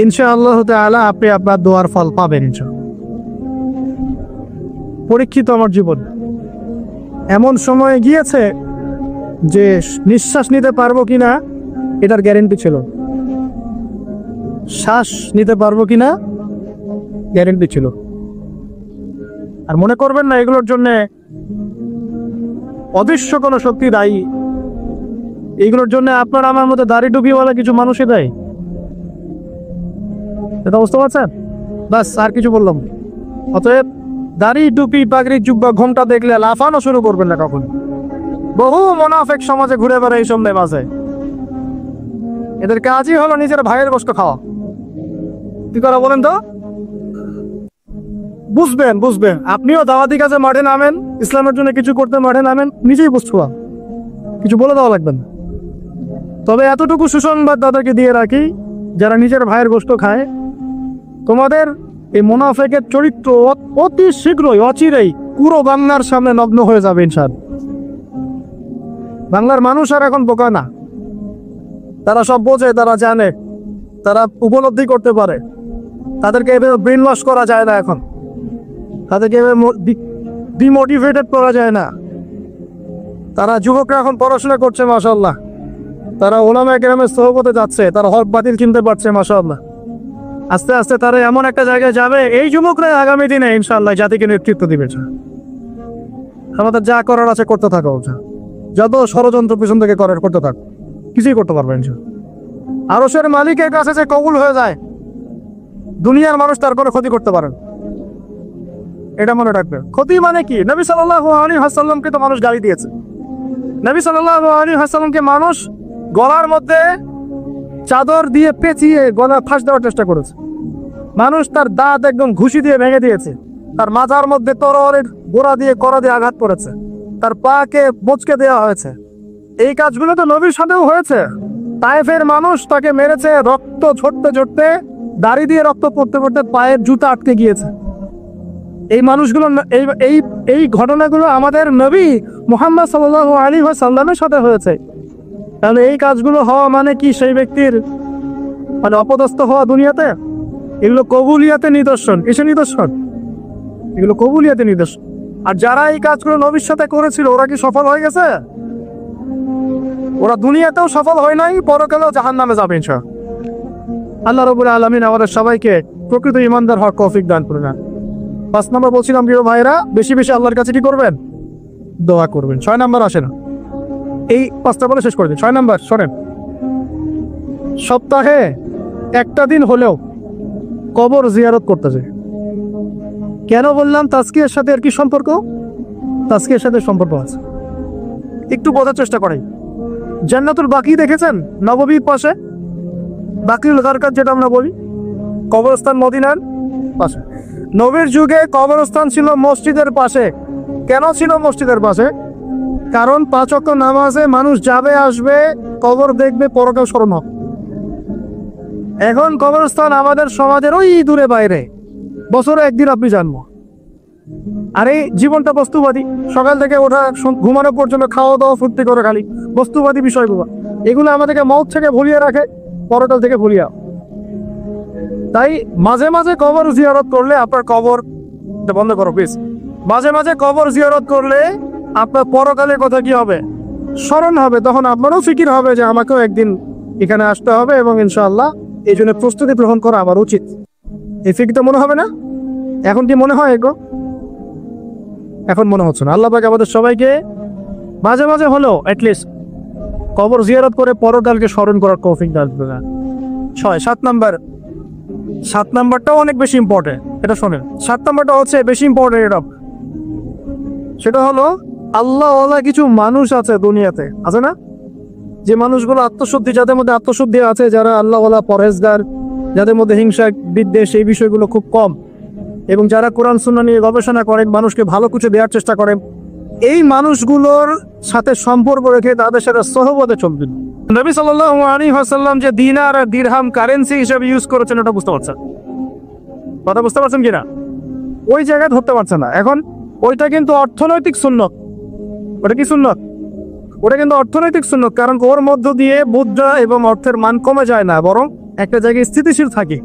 Speaker 1: ইনশাআল্লাহ তাআলা আপনি আপনার দোয়ার ফল পাবেন ইনশাআল্লাহ। পরীক্ষিত আমার জীবন, এমন সময় গিয়েছে যে নিঃশ্বাস নিতে পারবো কিনা এটার গ্যারেন্টি ছিল, শ্বাস নিতে পারবো কিনা গ্যারেন্টি ছিল। আর মনে করবেন না এগুলোর জন্য অদৃশ্য কোনো শক্তি দায়ী, এইগুলোর জন্য আপনার আমার মধ্যে দাড়ি টুপিওয়ালা কিছু মানুষই দেয়। এটা বুঝতে পারছেন? বাস, আর কিছু বললাম। অতএব দাড়ি টুপি পাগড়ি জুব্বা ঘোমটা দেখলে লাফানো শুরু করবেন না কখন। বহু মুনাফিক সমাজে ঘুরে বেড়ায় এই সন্দেহ আছে, এদের কাজই হলো নিজের ভাইয়ের গোশত খাওয়া। কি করা বলেন তো? বুঝবেন আপনিও দাওয়াতি কাজে মাঠে নামেন, ইসলামের জন্য কিছু করতে মাঠে নামেন, নিজেই বুঝবা, কিছু বলে দেওয়া লাগবে না। তবে এতটুকু সুসংবাদ তাদেরকে দিয়ে রাখি, যারা নিজের ভাইয়ের গোশত খায়, তোমাদের এই মুনাফিকের চরিত্র অতি শীঘ্রই অচিরেই পুরো বাংলার সামনে নগ্ন হয়ে যাবে ইনশাআল্লাহ। বাংলার মানুষ আর এখন বোকা না, তারা সব বোঝে, তারা জানে, তারা উপলব্ধি করতে পারে। তাদেরকে এভাবে ব্রেন ওয়াশ করা যায় না, এখন তাদেরকে এভাবে ডিমোটিভেটেড করা যায় না। তারা যুবকরা এখন পড়াশোনা করছে মাশাআল্লাহ, তারা ওলামায়ে কেরামের সোহবতে যাচ্ছে, তারা হক বাতিল চিনতে পারছে মাশাআল্লাহ। আস্তে আস্তে তারা এমন একটা জায়গায় যাবে, এই যুবকরা আগামী দিনে ইনশাআল্লাহ জাতিকে নেতৃত্ব দিবে। আমাদের যা করার আছে করতে থাকা উচিত, যত ষড়যন্ত্র পিছন থেকে করতে থাক, কিছুই করতে পারবেন ইনশাআল্লাহ। আরশের মালিকের কাছে যে কবুল হয়ে যায়, দুনিয়ার মানুষ তার কোনো ক্ষতি করতে পারেন, এটা মনে রাখবে। ক্ষতি মানে কি? নবী সাল্লাল্লাহু আলাইহি ওয়াসাল্লামকে তো মানুষ গালি দিয়েছে, নবী সাল্লাল্লাহু আলাইহি ওয়াসাল্লামকে মানুষ গলার মধ্যে চাদর দিয়ে পেঁচিয়ে গলা ফাঁস দেওয়ার চেষ্টা করেছে, মানুষ তার দাঁত একদম ঘুষি দিয়ে ভেঙে দিয়েছে, তার মাথার মধ্যে তরবারির গোড়া দিয়ে কড়া দিয়ে আঘাত করেছে, তার পাকে বচকে দেওয়া হয়েছে। এই কাজগুলো তো নবীর সাথেও হয়েছে। তায়েফের মানুষ তাকে মেরেছে, রক্ত ঝরতে ঝরতে, দাড়ি দিয়ে রক্ত পড়তে পড়তে পায়ের জুতা আটকে গিয়েছে। এই মানুষগুলো, এই ঘটনাগুলো আমাদের নবী মুহাম্মদ সাল্লাল্লাহু আলাইহি ওয়াসাল্লামের সাথে হয়েছে। তাহলে এই কাজগুলো হওয়া মানে কি সেই ব্যক্তির মানে অপদস্থ হওয়া দুনিয়াতে? এগুলো কবুলিয়াতে নিদর্শন। কিসের নিদর্শন? এগুলো কবুলিয়াতে নিদর্শন। আর যারা এই কাজগুলো নবীর সাথে করেছিল, ওরা কি সফল হয়ে গেছে? ওরা দুনিয়াতেও সফল হয় নাই, পরকালেও জাহান্নামে যাবে ইনশাআল্লাহ। আল্লাহ রাব্বুল আলামিন আমাদের সবাইকে প্রকৃত ঈমানদার হওয়ার তৌফিক দান করুন। 5 নম্বর বলছিলাম প্রিয় ভাইরা, বেশি বেশি আল্লাহর কাছে কি করবেন? দোয়া করবেন। 6 নম্বর আসে না, এই 5টা বলে শেষ করে দিন। 6 নম্বর শোনেন, সপ্তাহে একটা দিন হলেও কবর জিয়ারত করতে যায়। কেন বললাম তাজকিয়ার সাথে আর কি সম্পর্ক? তাজকিয়ার সাথে সম্পর্ক আছে, একটু বোঝার চেষ্টা করেন। জান্নাতুল বাকি দেখেছেন? নববীর পাশে বাকিউল গারকাত যেটা আমরা বলি, কবরস্থান মদিনার পাশে। নবীর যুগে কবরস্থান ছিল মসজিদের পাশে। কেন ছিল মসজিদের পাশে? কারণ 5 ওয়াক্ত নামাজে মানুষ যাবে আসবে, কবর দেখবে, পরকাল স্মরণ হবে। এখন কবরস্থান আমাদের সমাজের ওই দূরে বাইরে, বছরে একদিন আপনি জানবো। আর এই জীবনটা বস্তুবাদী, সকাল থেকে ওঠা ঘুমানো পর্যন্ত খাওয়া দাওয়া ফুর্তি করে খালি বস্তুবাদী বিষয়গুলো, এগুলো আমাদেরকে মৌত থেকে ভুলিয়ে রাখে, পরকাল থেকে ভুলিয়ে। তাই মাঝে মাঝে কবর জিয়ারত করলে আপনার কবর, বন্ধ করো প্লিজ, মাঝে মাঝে কবর জিয়ারত করলে আপনার পরকালের কথা কি হবে? স্মরণ হবে। তখন আপনারও ফিকির হবে যে আমাকেও একদিন এখানে আসতে হবে, এবং ইনশাআল্লাহ এই জন্য প্রস্তুতি গ্রহণ করা আমার উচিত। এই ফিকিরটা মনে হবে না? এখন কি মনে হয় এগো? এখন মনে হচ্ছে না। আল্লাহ পাক আমাদের সবাইকে মাঝে মাঝে হলেও অ্যাটলিস্ট কবর জিয়ারত করে পরকালকে স্মরণ করার তৌফিক দান করুন। 7 নাম্বারটাও অনেক বেশি ইম্পর্টেন্ট, এটা শোনেন। 7 নাম্বারটা হচ্ছে বেশি ইম্পর্টেন্ট, এটা সেটা হলো আল্লাহওয়ালা কিছু মানুষ আছে দুনিয়াতে, আছে না? যে মানুষগুলো আত্মশুদ্ধি, যাদের মধ্যে আত্মশুদ্ধি আছে, যারা আল্লাহওয়ালা পরহেজগার, যাদের মধ্যে হিংসা বিদ্বেষ এই বিষয়গুলো খুব কম, এবং যারা কোরআন সুন্নাহ নিয়ে গবেষণা করেন, মানুষকে ভালো কিছু দেওয়ার চেষ্টা করেন, এই মানুষগুলোর সাথে সম্পর্ক রেখে তাদের সাথে সহবতে চলবেন। নবী সাল্লাল্লাহু আলাইহি ওয়াসাল্লাম যে দিনার আর দিরহাম কারেন্সি হিসেবে ইউজ করেছেন, এটা বুঝতে পারছেন? কথা বুঝতে পারছেন কিনা? ওই জায়গায় ধরতে পারছে না। এখন ওইটা কিন্তু অর্থনৈতিক সুন্নত। ওটা কি সুন্নত? ওটা কিন্তু অর্থনৈতিক সুন্নত, কারণ ওর মধ্য দিয়ে মুদ্রা এবং অর্থের মান কমে যায় না, বরং একটা জায়গায় স্থিতিশীল থাকে।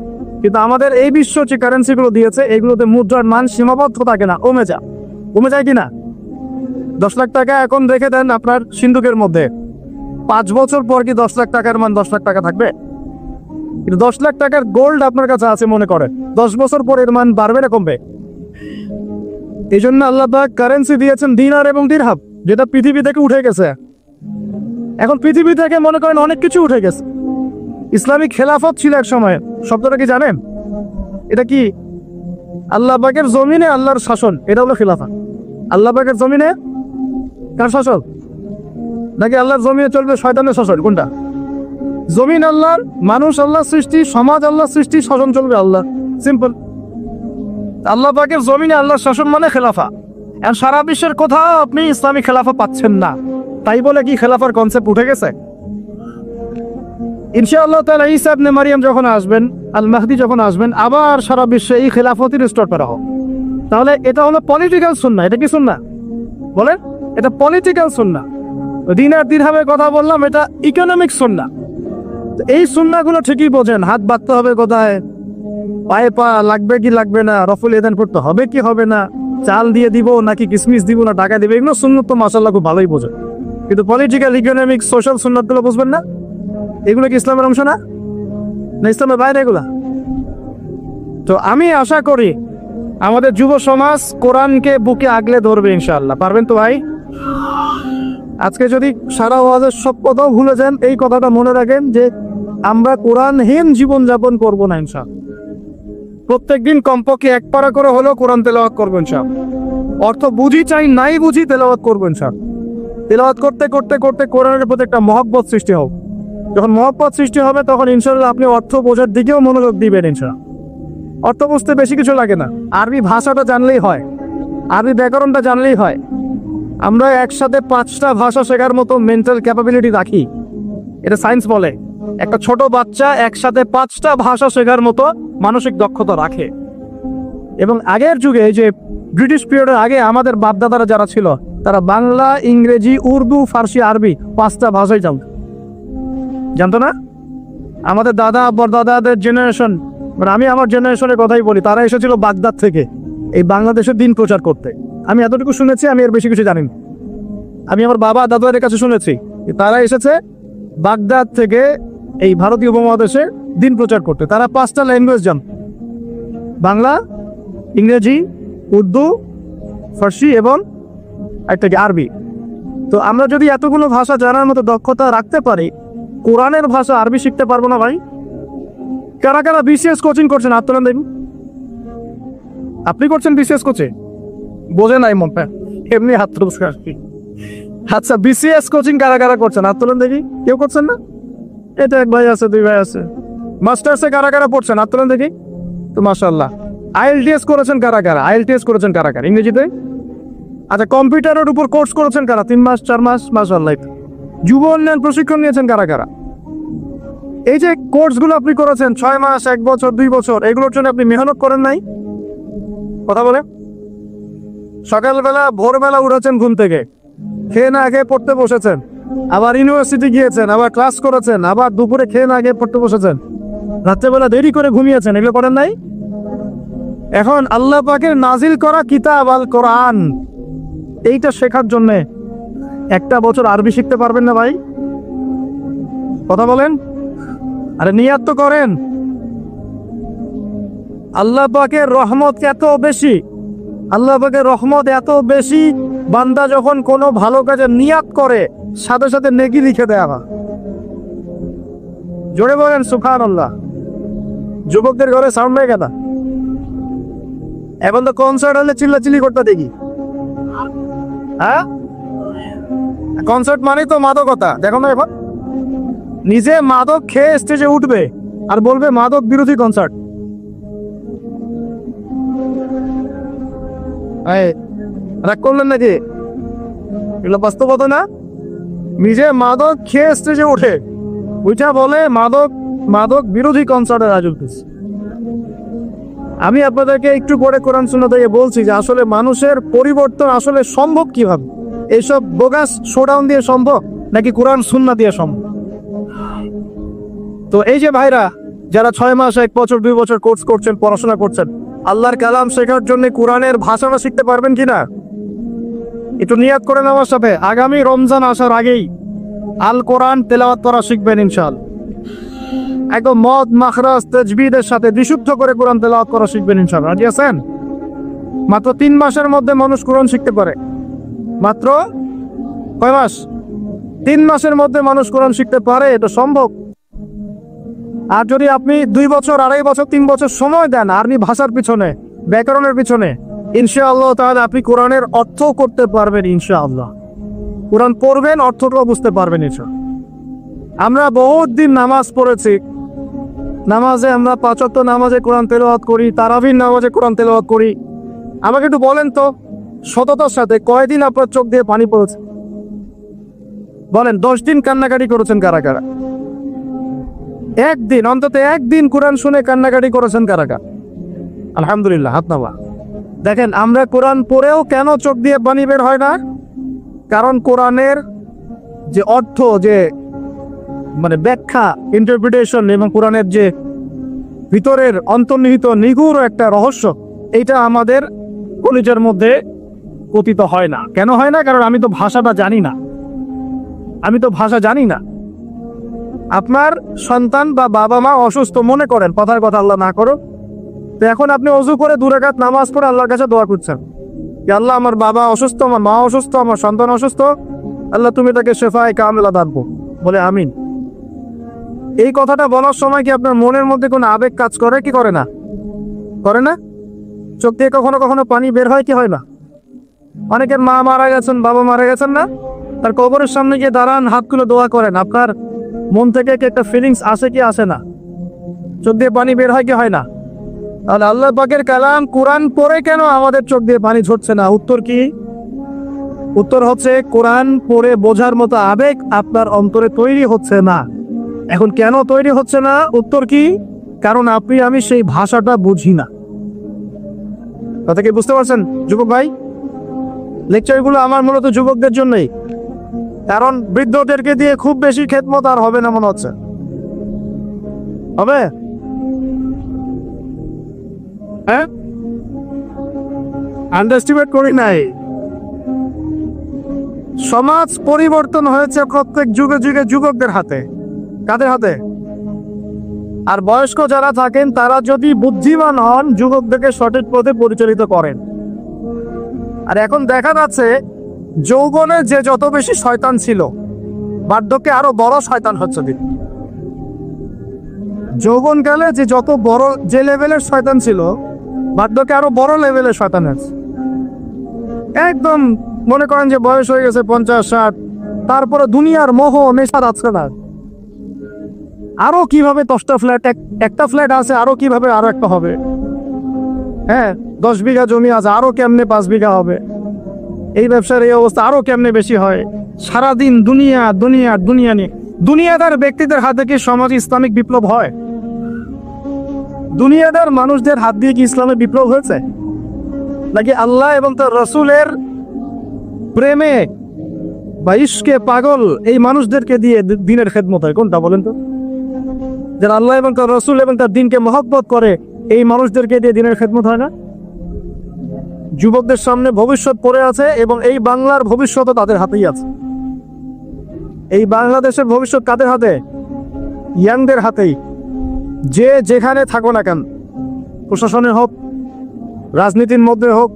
Speaker 1: কিন্তু আমাদের এই বিশ্ব যে কারেন্সিগুলো দিয়েছে, এগুলোতে মুদ্রার মান সীমাবদ্ধ থাকে না, কমে যায় কিনা? 10 লাখ টাকা এখন রেখে দেন আপনার সিন্ধুকের মধ্যে, 5 বছর পর কি 10 লাখ টাকার মান 10 লাখ টাকা থাকবে? কিন্তু 10 লাখ টাকার গোল্ড আপনার কাছে আছে মনে করেন, 10 বছর পর এর মান বাড়বে না কমবে? এই জন্য আল্লাহ পাক কারেন্সি দিয়েছেন দিনার এবং দিরহাম, যেটা পৃথিবী থেকে উঠে গেছে। এখন পৃথিবী থেকে মনে করেন অনেক কিছু উঠে গেছে। ইসলামিক খেলাফত ছিল এক সময়, শব্দটা কি জানেন? এটা কি? আল্লাহ পাকের জমিনে আল্লাহর শাসন, এটা হলো খেলাফত। আল্লাহ পাকের জমিনে কার শাসন? নাকি আল্লাহর জমিনে চলবে শয়তানের শাসন? কোনটা? জমিন আল্লাহর, মানুষ আল্লাহর সৃষ্টি, সমাজ আল্লাহর সৃষ্টি, শাসন চলবে আল্লাহ। সিম্পল। আল্লাহ পাকের জমিনে আল্লাহর শাসন মানে খেলাফা। আর সারা বিশ্বের কোথাও আপনি ইসলামিক খেলাফা পাচ্ছেন না। তাই বলে কি খেলাফার কনসেপ্ট উঠে গেছে? ইনশাআল্লাহ তাআলা ঈসা ইবনে মারইয়াম যখন আসবেন, আল মাহদি যখন আসবেন, আবার সারা বিশ্বে এই খেলাফতই রিস্টোর করা হবে। তাহলে এটা হলো পলিটিক্যাল সুন্নাহ। এটা কি সুন্নাহ বলেন? এটা পলিটিক্যাল সুন্নাহ। দিনার দিরহামের কথা বললাম, এটা ইকোনমিক সুন্নাহ। এই সুন্নাহগুলো ঠিকই বোঝেন। হাত বাঁধতে হবে কোথায়, পায়ে পা লাগবে কি লাগবে না, রফুল এদান করতে হবে কি হবে না, চাল দিয়ে দিব নাকি কিসমিস দিব না টাকা দিবে, এগুলো সুন্নত তো মাশাআল্লাহ খুব ভালোই বোঝেন। কিন্তু পলিটিক্যাল, ইকোনমিক, সোশ্যাল সুন্নাতগুলো বুঝবেন না। এগুলো কি ইসলামের অংশ না? না ইসলামের বাইরে এগুলা? তো আমি আশা করি আমাদের যুব সমাজ কোরআনকে বুকে আগলে ধরবে ইনশাআল্লাহ। পারবেন তো ভাই? আজকে যদি সারা ওয়াজের সব কথাও ভুলে যান, এই কথাটা মনে রাখেন যে আমরা কোরআনহীন জীবন যাপন করবো না ইনশাআল্লাহ। প্রত্যেকদিন কমপক্ষে 1 পারা করে হলেও কোরআন তেলাওয়াত করবেন ইনশাআল্লাহ। অর্থ বুঝি চাই নাই বুঝি তেলাওয়াত করবেন ইনশাআল্লাহ। তেলাওয়াত করতে করতে করতে কোরআনের প্রতি একটা মহব্বত সৃষ্টি হবে। যখন মহব্বত সৃষ্টি হবে তখন ইনশাআল্লাহ আপনি অর্থ বোঝার দিকেও মনোযোগ দিবেন ইনশাআল্লাহ। অর্থ বুঝতে বেশি কিছু লাগে না, আরবি ভাষাটা জানলেই হয়, আরবি ব্যাকরণটা জানলেই হয়। আমরা একসাথে 5টা ভাষা শেখার মতো মেন্টাল ক্যাপাবিলিটি রাখি, এটা সায়েন্স বলে। একটা ছোট বাচ্চা একসাথে 5টা ভাষা শেখার মতো মানসিক দক্ষতা রাখে। এবং আগের যুগে, এই যে ব্রিটিশ পিরিয়ডের আগে, আমাদের বাপদাদারা যারা ছিল, তারা বাংলা, ইংরেজি, উর্দু, ফার্সি, আরবি 5টা ভাষাই জানতো না? আমাদের দাদা দাদাদের জেনারেশন, মানে আমি আমার জেনারেশনের কথাই বলি, তারা এসেছিল বাগদাদ থেকে এই বাংলাদেশের দিন প্রচার করতে। আমি এতটুকু শুনেছি, আমি এর বেশি কিছু জানি না। আমি আমার বাবা দাদাদের কাছে শুনেছি তারা এসেছে বাগদাদ থেকে এই ভারতীয় উপমহাদেশে দিন প্রচার করতে। তারা 5টা ল্যাঙ্গুয়েজ জান, বাংলা, ইংরেজি, উর্দু, ফার্সি এবং একটা কি আরবি। তো আমরা যদি এতগুলো ভাষা জানার মতো দক্ষতা রাখতে পারি, কোরআনের ভাষা আরবি শিখতে পারবো না ভাই? কারা কারা বিসিএস কোচিং করছেন হাত তোলেন দেখুন। আপনি করছেন বিসিএস কোচিং? বোঝে নাই মন, এমনি হাত তোলেন। আচ্ছা, বিসিএস কোচিং কারা কারা করছেন হাত তোলেন দেখি। কেউ করছেন না? এটা 1 ভাই আছে, 2 ভাই আছে। মাস্টার্সে কারা কারা পড়ছেন হাত তোলেন দেখি। তো মাশাআল্লাহ। আইএলটিএস করেছেন কারা কারা? আইএলটিএস করেছেন কারা কারা ইংরেজিতে? আচ্ছা, কম্পিউটারের উপর কোর্স করেছেন কারা? 3 মাস 4 মাস? মাশাআল্লাহ। যুব উন্নয়ন প্রশিক্ষণ নিয়েছেন কারা কারা? এই যে কোর্সগুলো আপনি করেছেন 6 মাস, 1 বছর, 2 বছর, এগুলোর জন্য আপনি মেহনত করেন নাই? কথা বলে। সকালবেলা ভোরবেলা উঠেছেন ঘুম থেকে, খেয়ে না খেয়ে পড়তে বসেছেন, আবার ইউনিভার্সিটি গিয়েছেন, আবার ক্লাস করেছেন, আবার দুপুরে খেয়ে না খেয়ে পড়তে বসেছেন, রাত্রেবেলা দেরি করে ঘুমিয়েছেন, এগুলো করেন নাই? এখন আল্লাহ পাকের নাজিল করা কিতাব আল কোরআন, এইটা শেখার জন্য 1টা বছর আরবি শিখতে পারবেন না ভাই? কথা বলেন। আরে নিয়াত তো করেন। আল্লাহ পাকের রহমত এত বেশি, আল্লাহ পাকের রহমত এত বেশি, বান্দা যখন কোনো ভালো কাজে নিয়াত করে সাথে সাথে নেকি লিখে দেয়া। জোরে বলেন সুবহানাল্লাহ। যুবকদের ঘরে সাউন্ড হয়ে গেল। এখন তো কনসার্ট হলে চিল্লাচিল্লি করতে দেখি। হ্যাঁ, কনসার্ট মানে তো মাদকতা। দেখো না, এখন নিজে মাদক খেয়ে স্টেজে উঠবে আর বলবে মাদক বিরোধী কনসার্ট। রাগ করলেন নাকি? এগুলো বাস্তবতা না? নিজে মাদক খেয়ে স্টেজে ওঠে, ওইটা বলে মাদক মাদক বিরোধী কনসার্টের আয়োজন করছে। আমি আপনাদেরকে একটু পরে কোরআন সুন্নাহ থেকে বলছি যে আসলে মানুষের পরিবর্তন আসলে সম্ভব কিভাবে, এইসব বোগাস শোডাউন দিয়ে সম্ভব নাকি কোরআন সুন্নাহ দিয়ে সম্ভব। তো এই যে ভাইরা যারা 6 মাস 1 বছর 2 বছর কোর্স করছেন, পড়াশোনা করছেন, আল্লাহর কালাম শেখার জন্য কোরআনের ভাষাটা শিখতে পারবেন কিনা একটু নিয়াত করে নেওয়ার সাথে আগামী রমজান আসার আগেই আল কোরআন তেলাওয়াত করা শিখবেন ইনশাআল্লাহ। একদম মদ মাখরাজ তাজবিদের সাথে বিশুদ্ধ করে কোরআন তেলাওয়াত করা শিখবেন ইনশাআল্লাহ। রাজি আছেন? মাত্র 3 মাসের মধ্যে মানুষ কোরআন শিখতে পারে। মাত্র কয় মাস? 3 মাসের মধ্যে মানুষ কোরআন শিখতে পারে, এটা সম্ভব। আর যদি আপনি 2 বছর 2.5 বছর 3 বছর সময় দেন আরবি ভাষার পিছনে, ব্যাকরণের পিছনে, ইনশাআল্লাহ তাআলা আপনি কোরআনের অর্থ করতে পারবেন ইনশাআল্লাহ। কোরআন পড়বেন, অর্থটাও বুঝতে পারবেন ইনশাআল্লাহ। আমরা বহুত দিন নামাজ পড়েছি, নামাজে আমরা 5 ওয়াক্ত নামাজে কোরআন তেলাওয়াত করি, তারাবির নামাজে কোরআন তেলাওয়াত করি। আমাকে একটু বলেন তো সততার সাথে কয়দিন আপনার চোখ দিয়ে পানি পড়েছে? বলেন 10 দিন কান্নাকাটি করেছেন কারা কারা? একদিন, অন্তত একদিন কোরআন শুনে কান্নাকাটি করেছেন কারা কারা? আলহামদুলিল্লাহ, হাত নামা। দেখেন আমরা কোরআন পড়েও কেন চোখ দিয়ে পানি বের হয় না? কারণ কোরআনের যে অর্থ, যে মানে ব্যাখ্যা, ইন্টারপ্রিটেশন এবং কোরআনের যে ভিতরের অন্তর্নিহিত নিগুড় একটা রহস্য, এইটা আমাদের কলিজার মধ্যে পতিত হয় না। কেন হয় না? কারণ আমি তো ভাষাটা জানি না, আমি তো ভাষা জানি না। আপনার সন্তান বা বাবা মা অসুস্থ, মনে করেন কথার কথা, আল্লাহ না করো, তো এখন আপনি অজু করে 2 রাকাত নামাজ পড়ে আল্লাহর কাছে দোয়া করছেন, আল্লাহ আমার বাবা অসুস্থ, আমার মা অসুস্থ, আমার সন্তান অসুস্থ, আল্লাহ তুমি তাকে শেফায়ে কামিলা দান করো, বলে আমিন। এই কথাটা বলার সময় কি আপনার মনের মধ্যে কোনো আবেগ কাজ করে কি করে না? করে না? চোখ দিয়ে কখনো কখনো পানি বের হয় কি হয় না? অনেকের মা মারা গেছেন, বাবা মারা গেছেন না, তার কবরের সামনে গিয়ে দাঁড়ান, হাতগুলো দোয়া করেন, আপনার মন থেকে কি একটা ফিলিংস আসে কি আসে না? চোখ দিয়ে পানি বের হয় কি হয় না? তাহলে আল্লাহ পাকের কালাম কোরআন পড়ে কেন আমাদের চোখ দিয়ে পানি ঝরছে না? উত্তর কি? উত্তর হচ্ছে কোরআন পড়ে বোঝার মতো আবেগ আপনার অন্তরে তৈরি হচ্ছে না। এখন কেন তৈরি হচ্ছে না? উত্তর কি? কারণ আপনি আমি সেই ভাষাটা বুঝি না। কথা কি বুঝতে পারছেন যুবক ভাই? লেকচারগুলো আমার মূলত যুবকদের জন্যই, কারণ বৃদ্ধদেরকে দিয়ে খুব বেশি খেদমত আর হবে না মনে হচ্ছে। হবে? হ্যাঁ, আন্ডারস্টিমেট করি নাই। সমাজ পরিবর্তন হয়েছে প্রত্যেক যুগে যুগে যুবকদের হাতে। কাদের হাতে? আর বয়স্ক যারা থাকেন তারা যদি বুদ্ধিমান হন, যুবকদেরকে সঠিক পথে পরিচালিত করেন। আর এখন দেখা যাচ্ছে যৌবনে যে যত বেশি শয়তান ছিল, বার্ধক্যে আরো বড় শয়তান হচ্ছে। যৌবনকালে যে যত বড় যে লেভেলের শয়তান ছিল, বার্ধক্যে আরো বড় লেভেলের শয়তান আছে। একদম মনে করেন যে বয়স হয়ে গেছে 50-60, তারপরে দুনিয়ার মোহ নেশা আছে না, আরো কিভাবে 10টা ফ্ল্যাট, একটা ফ্ল্যাট আছে, আরো কিভাবে আরো একটা হবে। হ্যাঁ, 10 বিঘা জমি আছে, আরো কেমনে 5 বিঘা হবে। এই ব্যবসার এই অবস্থা আরো কেমনে বেশি হয়। সারাদিন দুনিয়া দুনিয়া দুনিয়া নিয়ে। দুনিয়াদার ব্যক্তিদের হাতে কি সমাজ ইসলামিক বিপ্লব হয়? দুনিয়াদার মানুষদের হাত দিয়ে কি ইসলামের বিপ্লব হয়েছে? নাকি আল্লাহ এবং তার রসুলের প্রেমে বা ইশকে পাগল এই মানুষদেরকে দিয়ে দিনের খেদমত হয়? কোনটা বলেন তো? যারা আল্লাহ এবং তার রসুল এবং তার দিনকে মহব্বত করে, এই মানুষদেরকে দিয়ে দিনের খেদমত হয় না? যুবকদের সামনে ভবিষ্যৎ পড়ে আছে এবং এই বাংলার ভবিষ্যৎও তাদের হাতেই আছে। এই বাংলাদেশের ভবিষ্যৎ কাদের হাতে? ইয়াংদের হাতেই। যে যেখানে থাকো না কেন, প্রশাসনে হোক, রাজনীতির মধ্যে হোক,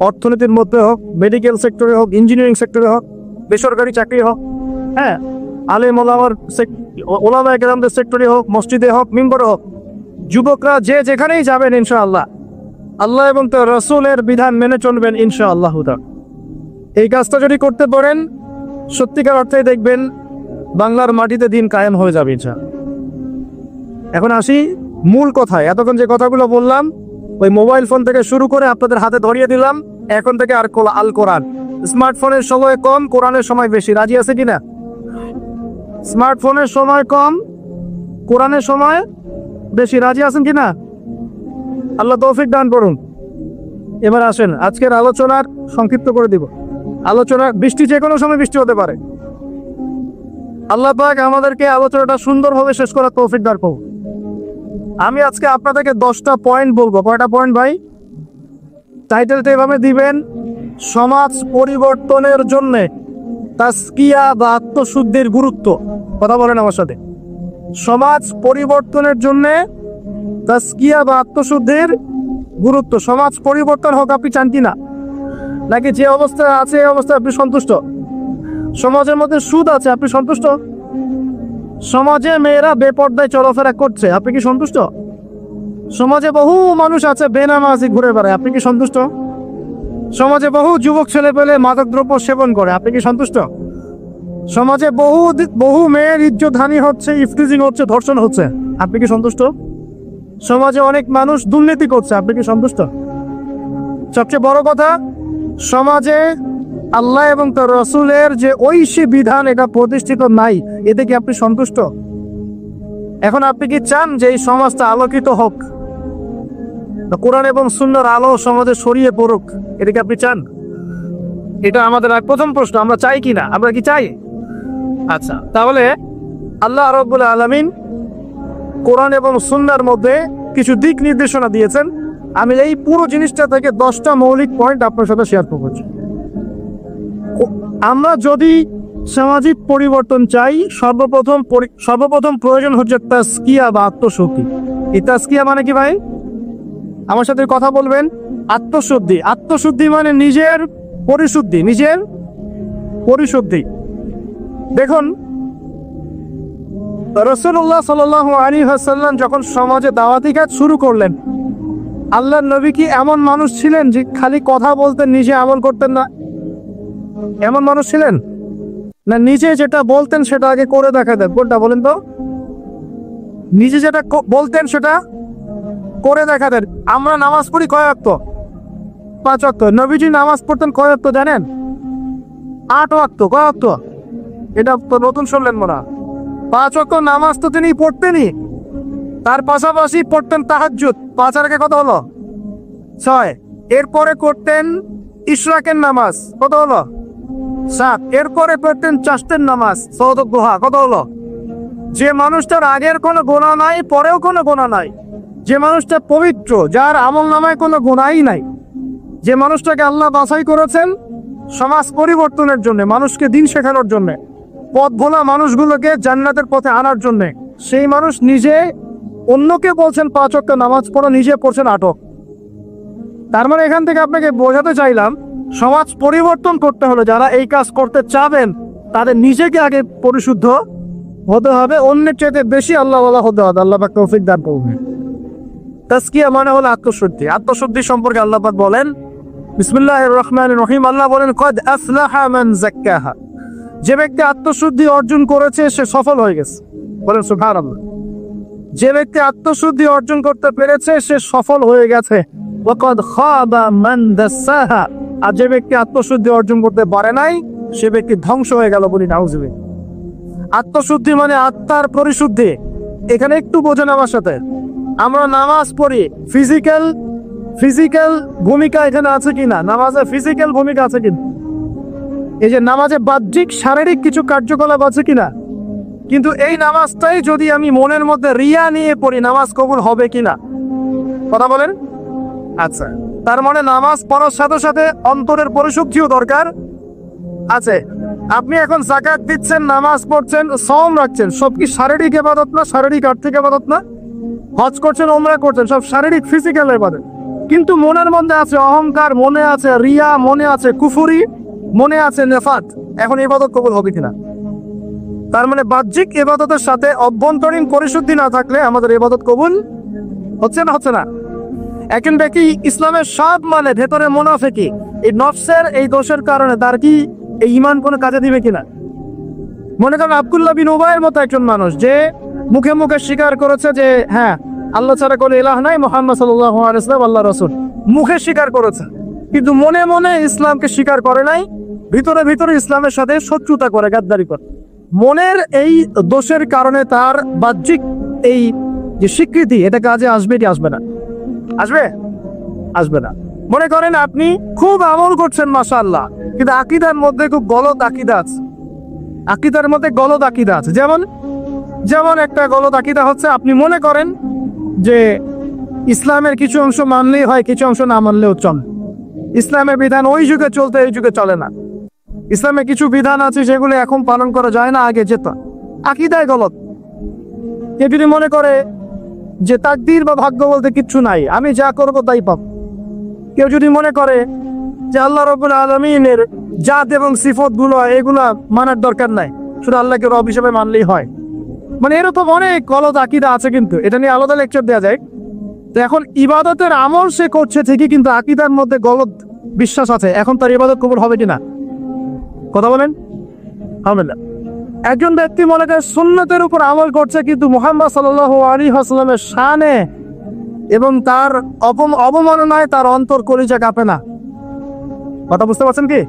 Speaker 1: অর্থনীতির মধ্যে হোক, মেডিকেল সেক্টরে হোক, ইঞ্জিনিয়ারিং সেক্টরে হোক, বেসরকারি চাকরি হোক, হ্যাঁ, আলেম ওলামায়ে কেরামদের সেক্টরে হোক, মসজিদে হোক, মিম্বরে হোক, যুবকরা যে যেখানেই যাবেন ইনশাআল্লাহ আল্লাহ এবং তার রাসূলের বিধান মেনে চলবেন ইনশাআল্লাহ। এই কাজটা যদি করতে পারেন, সত্যিকার অর্থে দেখবেন বাংলার মাটিতে দিন কায়েম হয়ে যাবে ইনশাআল্লাহ। এখন আসি মূল কথায়। এতক্ষণ যে কথাগুলো বললাম, ওই মোবাইল ফোন থেকে শুরু করে আপনাদের হাতে ধরিয়ে দিলাম, এখন থেকে আর আল কোরআন, স্মার্টফোনের সময় কম, কোরআনের সময় বেশি। রাজি আছে কিনা? স্মার্টফোনের সময় কম, কোরআনের সময় বেশি। রাজি আছেন কিনা? আল্লাহ তৌফিক দান করুন। এবার আসেন আজকের আলোচনার সংক্ষিপ্ত করে দিব। আলোচনা, বৃষ্টি যে কোনো সময় বৃষ্টি হতে পারে। আল্লাহ পাক আমাদেরকে আলোচনাটা সুন্দরভাবে শেষ করার তৌফিক দান করুন। আমি আজকে আপনাদেরকে 10টা পয়েন্ট বলবো। কয়টা পয়েন্ট ভাই? টাইটেলটা এভাবে দিবেন, সমাজ পরিবর্তনের জন্য তাজকিয়া বা আত্মশুদ্ধির গুরুত্ব। কথা বলেন আমার সাথে। সমাজ পরিবর্তনের জন্য তাজকিয়া বা আত্মশুদ্ধির গুরুত্ব। সমাজ পরিবর্তন হোক, আপনি চান কি না? নাকি যে অবস্থায় আছে এই অবস্থায় আপনি সন্তুষ্ট? সমাজের মধ্যে সুদ আছে, আপনি সন্তুষ্ট? সমাজে মেয়েরা বেপর্দায় চলাফেরা করছে, আপনি কি সন্তুষ্ট? সমাজে বহু মানুষ আছে বেনামাজি ঘুরে বেড়ায়, আপনি কি সন্তুষ্ট? সমাজে বহু যুবক ছেলে পেলে মাদক দ্রব্য সেবন করে, আপনি কি সন্তুষ্ট? সমাজে বহু মেয়ের ইজ্জতহানি হচ্ছে, ইফটিজিং হচ্ছে, ধর্ষণ হচ্ছে, আপনি কি সন্তুষ্ট? সমাজে অনেক মানুষ দুর্নীতি করছে, আপনি কি সন্তুষ্ট? সবচেয়ে বড় কথা, সমাজে আল্লাহ এবং তার রাসূলের যে ঐশী বিধান এটা প্রতিষ্ঠিত নাই, এতে কি আপনি সন্তুষ্ট? এখন আপনি কি চান যে এই সমাজটা আলোকিত হোক, কোরআন এবং সুন্নাহর আলো সমাজে ছড়িয়ে পড়ুক? এটা কি আপনি চান? এটা আমাদের প্রথম প্রশ্ন, আমরা চাই কি না? আমরা কি চাই? আচ্ছা, তাহলে আল্লাহ রাব্বুল আলামিন কোরআন এবং সুন্নাহর মধ্যে কিছু দিক নির্দেশনা দিয়েছেন। আমি এই পুরো জিনিসটা থেকে 10টা মৌলিক পয়েন্ট আপনার সাথে শেয়ার করব। আমরা যদি সামাজিক পরিবর্তন চাই, সর্বপ্রথম প্রয়োজন হচ্ছে তাজকিয়া বা আত্মশুদ্ধি। এই তাজকিয়া মানে কি ভাই? আমার সাথে কথা বলবেন। আত্মশুদ্ধি, আত্মশুদ্ধি মানে নিজের পরিশুদ্ধি, নিজের পরিশুদ্ধি। দেখুন, রাসূলুল্লাহ সাল্লাল্লাহু আলাইহি ওয়াসাল্লাম যখন সমাজে দাওয়াতি কাজ শুরু করলেন, আল্লাহর নবী কি এমন মানুষ ছিলেন যে খালি কথা বলতেন, নিজে আমল করতেন না? এমন মানুষ ছিলেন না? নিজে যেটা বলতেন সেটা আগে করে দেখাতেন। কোনটা বলেন তো? নিজে যেটা বলতেন সেটা করে দেখাতেন। আমরা নামাজ পড়ি কয় ওয়াক্ত? 5 ওয়াক্ত। নবীজি নামাজ পড়তেন কয় ওয়াক্ত জানেন? 8 ওয়াক্ত। কয় ওয়াক্ত? এটা তো নতুন শুনলেন মনে হয়। 5 ওয়াক্ত নামাজ তো তিনি পড়তেনই, তার পাশাপাশি পড়তেন তাহাজ্জুদ। 5 আর আগে কত হলো? 6। এরপরে করতেন ইশরাকের নামাজ, কত হলো? 7। এরপরে পড়তেন চাষতের নামাজ, সওদুদ দুহা, কত হলো? যে মানুষটার আগের কোনো গুনাহ নাই, পরেও কোনো গুনাহ নাই, যে মানুষটা পবিত্র, যার আমল নামায় কোনো গুনাহই নাই, যে মানুষটাকে আল্লাহ বাছাই করেছেন সমাজ পরিবর্তনের জন্য, মানুষকে দিন শেখানোর জন্য, পথ ভোলা মানুষগুলোকে জান্নাতের পথে আনার জন্য, সেই মানুষ নিজে অন্যকে বলছেন 5 ওয়াক্ত নামাজ পড়ো, নিজে পড়ছেন 8 ওয়াক্ত। তার মানে এখান থেকে আপনাকে বোঝাতে চাইলাম, সমাজ পরিবর্তন করতে হলে যারা এই কাজ করতে চাবেন তাদের নিজেকে আগে পরিশুদ্ধ হতে হবে, অন্যের চাইতে বেশি আল্লাহওয়ালা হতে হবে। আল্লাহ পাক তৌফিক দান করুন। তাজকিয়া মানে হলো আত্মশুদ্ধি। আত্মশুদ্ধি সম্পর্কে আল্লাহ পাক বলেন, বিসমিল্লাহির রহমানির রহিম, আল্লাহ বলেন, কদ আফলাহা মান যাক্কাহা। যে ব্যক্তি আত্মশুদ্ধি অর্জন করেছে সে সফল হয়ে গেছে। বলেন সুবহানাল্লাহ। যে ব্যক্তি আত্মশুদ্ধি অর্জন করতে পেরেছে সে সফল হয়ে গেছে। ওয়া কদ খাবা মান দাসাহা। আর যে ব্যক্তি আত্মশুদ্ধি অর্জন করতে পারে নাই সে ব্যক্তি ধ্বংস হয়ে গেল। বলি নাউজুবিল্লাহ। আত্মশুদ্ধি মানে আত্মার পরিশুদ্ধি। এখানে একটু বোঝেন আমার সাথে। আমরা নামাজ পড়ি, ফিজিক্যাল ভূমিকা এখানে আছে কিনা? নামাজে ফিজিক্যাল ভূমিকা আছে কিনা? এই যে নামাজে বাহ্যিক শারীরিক কিছু কার্যকলাপ আছে কিনা? কিন্তু এই নামাজটাই যদি আমি মনের মধ্যে রিয়া নিয়ে পড়ি, নামাজ কবুল হবে কিনা? কথা বলেন। আচ্ছা, তার মানে নামাজ পড়ার সাথে সাথে অন্তরের পরিশুদ্ধিও দরকার আছে। আপনি এখন যাকাত দিচ্ছেন, নামাজ পড়ছেন, সওম রাখছেন, সব কি শারীরিক ইবাদত না? শারীরিক আর্থিক ইবাদত না? হজ করছেন, ওমরা করছেন, সব শারীরিক ফিজিক্যাল ইবাদত। কিন্তু মনের মধ্যে আছে অহংকার, মনে আছে রিয়া, মনে আছে কুফরি, মনে আছে নেফাত। এখন ইবাদত কবুল হবে কিনা? তার মানে বাহ্যিক ইবাদতের সাথে অভ্যন্তরীণ পরিশুদ্ধি না থাকলে আমাদের ইবাদত কবুল হচ্ছে না। এখন ব্যক্তি ইসলামের সব মানে ভেতরে মুনাফিকি, এই নফসের এই দোষের কারণে তার কি এই ঈমান কোনো কাজে দিবে কিনা? মনে করেন আব্দুল্লাহ বিন উবাইয়ের মতো একজন মানুষ যে মুখে মুখে স্বীকার করেছে যে হ্যাঁ আল্লাহ ছাড়া কোনো ইলাহ নাই, মুহাম্মদ সাল্লাল্লাহু আলাইহি ওয়াসাল্লাম আল্লাহর রাসূল, মুখে স্বীকার করেছে, কিন্তু মনে মনে ইসলামকে স্বীকার করে নাই, ভিতরে ভিতরে ইসলামের সাথে শত্রুতা করে, গাদ্দারি করে। মনের এই দোষের কারণে তার বাহ্যিক এই যে স্বীকৃতি, এটা কাজে আসবে কি আসবে না? আসবে? আসবে না। মনে করেন আপনি খুব আমল করছেন মাশাআল্লাহ, কিন্তু আকীদার মধ্যে খুব গলদ আকীদা আছে, আকীদার মধ্যে গলদ আকীদা আছে। যেমন একটা গলদ আকীদা হচ্ছে, আপনি মনে করেন যে ইসলামের কিছু অংশ মানলেই হয়, কিছু অংশ না মানলেও চলে। ইসলামের বিধান ওই যুগে চলতে এই যুগে চলে না। ইসলামে কিছু বিধান আছে যেগুলো এখন পালন করা যায় না, আগে যেত। আকীদায় গলদ। কেউ যদি মনে করে যে তাকদীর বা ভাগ্য বলতে কিচ্ছু নাই, আমি যা করব তাই পাব। কেউ যদি মনে করে যে আল্লাহ রাব্বুল আলামিনের জাত এবং সিফতগুলো এগুলা মানার দরকার নাই, শুধু আল্লাহকে রব হিসেবে মানলেই হয়, মানে এরকম অনেক গলদ আকীদা আছে। কিন্তু এটা নিয়ে আলাদা লেকচার দেওয়া যায়। তো এখন ইবাদতের আমল সে করছে ঠিকই, কিন্তু আকীদার মধ্যে গলদ বিশ্বাস আছে, এখন তার ইবাদত কবুল হবে কিনা? কথা বলেন, হবে না। একজন ব্যক্তি মনে করে সুন্নতের উপর আমল করছে, কিন্তু মুহাম্মদ সাল্লাল্লাহু আলাইহি ওয়াসাল্লামের শানে এবং তার অবমাননায় তার অন্তর কলিজা কাঁপে না। কথা বুঝতে পারছেন কি?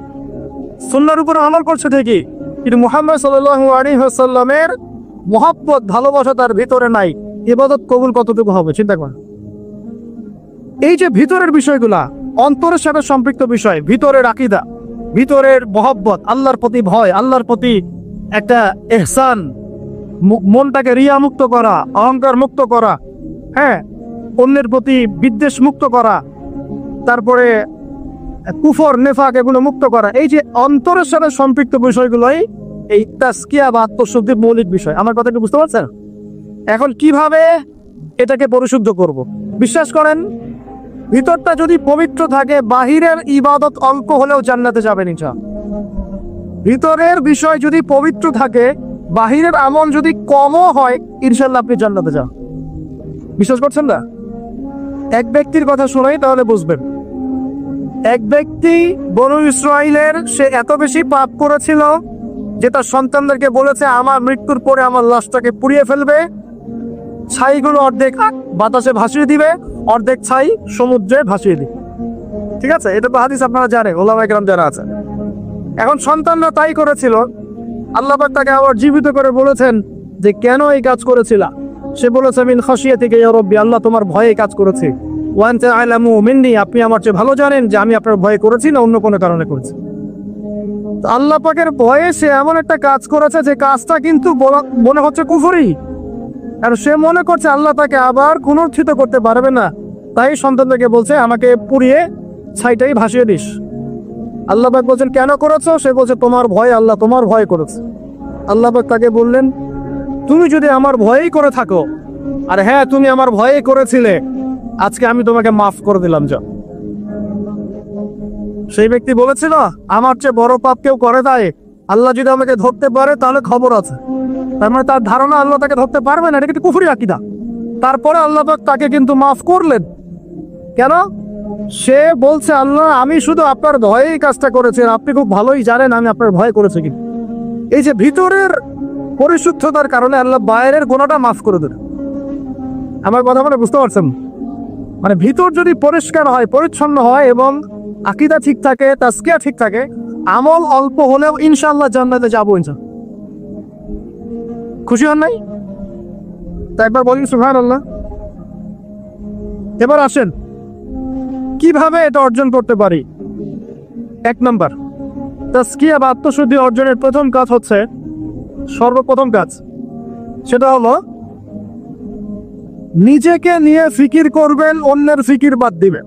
Speaker 1: সুন্নাহর উপর আমল করছে ঠিকই, কিন্তু মুহাম্মদ সাল্লাল্লাহু আলাইহি ওয়াসাল্লামের মহব্বত, ভালোবাসা তার ভিতরে নাই। ইবাদত কবুল কতটুকু হবে চিন্তা করেন। এই যে ভিতরের বিষয়গুলা, অন্তরের সাথে সম্পৃক্ত বিষয়, ভিতরের আকীদা, ভিতরের মহব্বত, আল্লাহর প্রতি ভয়, আল্লাহর প্রতি একটা ইহসান, মনটাকে রিয়া মুক্ত করা, অহংকার মুক্ত করা, হ্যাঁ, অন্যের প্রতি বিদ্বেষ মুক্ত করা, তারপরে কুফর নেফাক এগুলো মুক্ত করা। এই যে অন্তরের সাথে সম্পৃক্ত বিষয়গুলোই এই তাজকিয়া বা আত্মশুদ্ধির মৌলিক বিষয়। আমার কথা কি বুঝতে পারছেন? এখন কিভাবে এটাকে পরিশুদ্ধ করব? বিশ্বাস করেন, ভিতরটা যদি পবিত্র থাকে, বাহিরের ইবাদত অল্প হলেও জান্নাতে যাবেন ইনশাআল্লাহ। ভিতরের বিষয় যদি পবিত্র থাকে, বাহিরের আমল যদি কমও হয়, ইনশাআল্লাহ আপনি জান্নাতে যান। বিশ্বাস করছেন না? এক ব্যক্তির কথা শোনাই তাহলে বুঝবেন। এক ব্যক্তি বনু ইসরাইলের, সে এত বেশি পাপ করেছিল যে তার সন্তানদেরকে বলেছে, আমার মৃত্যুর পরে আমার লাশটাকে পুড়িয়ে ফেলবে, ছাইগুলো অর্ধেক বাতাসে ভাসিয়ে দিবে, অর্ধেক ছাই সমুদ্রে ভাসিয়ে দিবে। ঠিক আছে, এটা তো হাদিস আপনারা জানেন, ওলামায়ে কেরাম যারা আছেন। এখন সন্তানরা তাই করেছিল। আল্লাহ পাক তাকে আবার জীবিত করে বলেছেন যে কেন এই কাজ করেছিলা? সে বলেছে, মিন খাশিয়াতিকা ইয়া রাব্বি, আল্লাহ তোমার ভয়ে কাজ করেছি। ওয়া আনতা আ'লামু মিন্নি, আপনি আমার চেয়ে ভালো জানেন যে আমি আপনার ভয়ে করেছি না অন্য কোনো কারণে করেছি। তো আল্লাহ পাকের ভয়ে সে এমন একটা কাজ করেছে যে কাজটা কিন্তু মনে হচ্ছে কুফরি, আর সে মনে করছে আল্লাহ তাকে আবার পুনরুত্থিত করতে পারবে না, তাই সন্তানদেরকে বলছে আমাকে পুড়িয়ে ছাইটাই ভাসিয়ে দিস। আল্লাহ পাক বলছেন কেন করেছো? সে বলছে তোমার ভয়, আল্লাহ তোমার ভয় করেছে। আল্লাহ পাক তাকে বললেন, তুমি যদি আমার ভয়েই করে থাকো, আর হ্যাঁ তুমি আমার ভয়ে করেছিলে, আজকে আমি তোমাকে মাফ করে দিলাম। যা সেই ব্যক্তি বলেছিল, আমার চেয়ে বড় পাপ কেউ করে দেয়, আল্লাহ যদি আমাকে ধরতে পারে তাহলে খবর আছে। তার মানে তার ধারণা আল্লাহ তাকে ধরতে পারবে না, এটা কিন্তু কুফরি আকীদা। তারপরে আল্লাহ পাক তাকে কিন্তু মাফ করলেন। কেন? সে বলছে, আল্লাহ আমি শুধু আপনার ভয়েই কাজটা করেছি, আপনি খুব ভালোই জানেন আমি আপনার ভয় করেছি। কিন্তু এই যে ভিতরের পরিশুদ্ধতার কারণে আল্লাহ বাইরের গুনাহটা মাফ করে দেন। আমার কথা মানে বুঝতে পারছেন? মানে ভিতর যদি পরিষ্কার হয়, পরিচ্ছন্ন হয় এবং আকীদা ঠিক থাকে, তাজকিয়া ঠিক থাকে, আমল অল্প হলেও ইনশাআল্লাহ জান্নাতে যাবো ইনশাআল্লাহ। খুশি হন নাই? তা একবার বলেন সুবহানাল্লাহ। এবার আসেন কিভাবে এটা অর্জন করতে পারি। এক নাম্বার, তাজকিয়া বা আত্মশুদ্ধি অর্জনের প্রথম কাজ হচ্ছে, সর্বপ্রথম কাজ সেটা হলো নিজেকে নিয়ে ফিকির করবেন, অন্যের ফিকির বাদ দিবেন।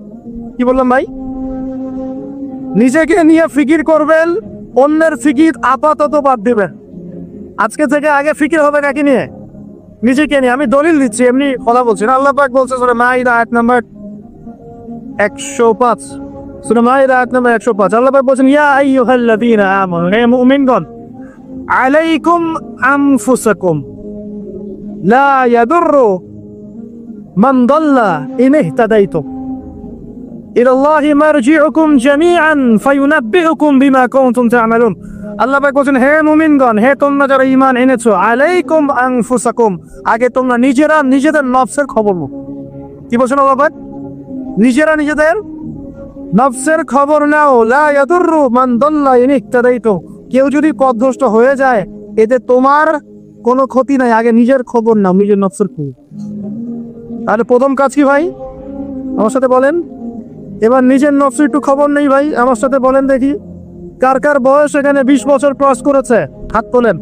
Speaker 1: কি বললাম ভাই? নিজেকে নিয়ে ফিকির করবেন, অন্যের ফিকির আপাতত বাদ দিবেন। আজকে থেকে আগে ফিকির হবে কাকে নিয়ে? নিজেকে নিয়ে। আমি দলিল দিচ্ছি, এমনি কথা বলছি না। আল্লাহ পাক বলছে সূরা মাইদা আয়াত নাম্বার 105, সূরা মাইদা আয়াত নাম্বার 105, আল্লাহ পাক বলেন, ইয়া আইয়ুহাল্লাযীনা আমানু, হে মুমিনগণ, আলাইকুম আনফুসাকুম লা ইয়াদুররু মান দাল্লা ইন ইহতাদাইতুম ইলাল্লাহি মারজিউকুম জামিআন ফায়ুনাব্বিউকুম বিমা কুনতুম তা'মালুন। আল্লাহ পাক বলেন, হে মুমিনগণ, হে তোমরা যারা ঈমান এনেছো, আলাইকুম আনফুসাকুম, আগে তোমরা নিজেরা নিজেদের নফসের খবর নাও। কি বলেন আল্লাহ পাক? নিজেরা নিজেদের নফসের খবর নাও, লা ইয়াদুররু মান দাল্লা ইন ইহতাদাইতু। কেউ যদি পথভ্রষ্ট হয়ে যায় এতে তোমার কোনো ক্ষতি নাই, আগে নিজের খবর নাও, নিজের নফসের খবর। তাহলে প্রথম কাজ কি ভাই আমার সাথে বলেন? এবার নিজের নফসের একটু খবর নেই ভাই, আমার সাথে বলেন দেখি কার কার বয়স এখানে 20 বছর ক্রস করেছে? হাত তোলেন,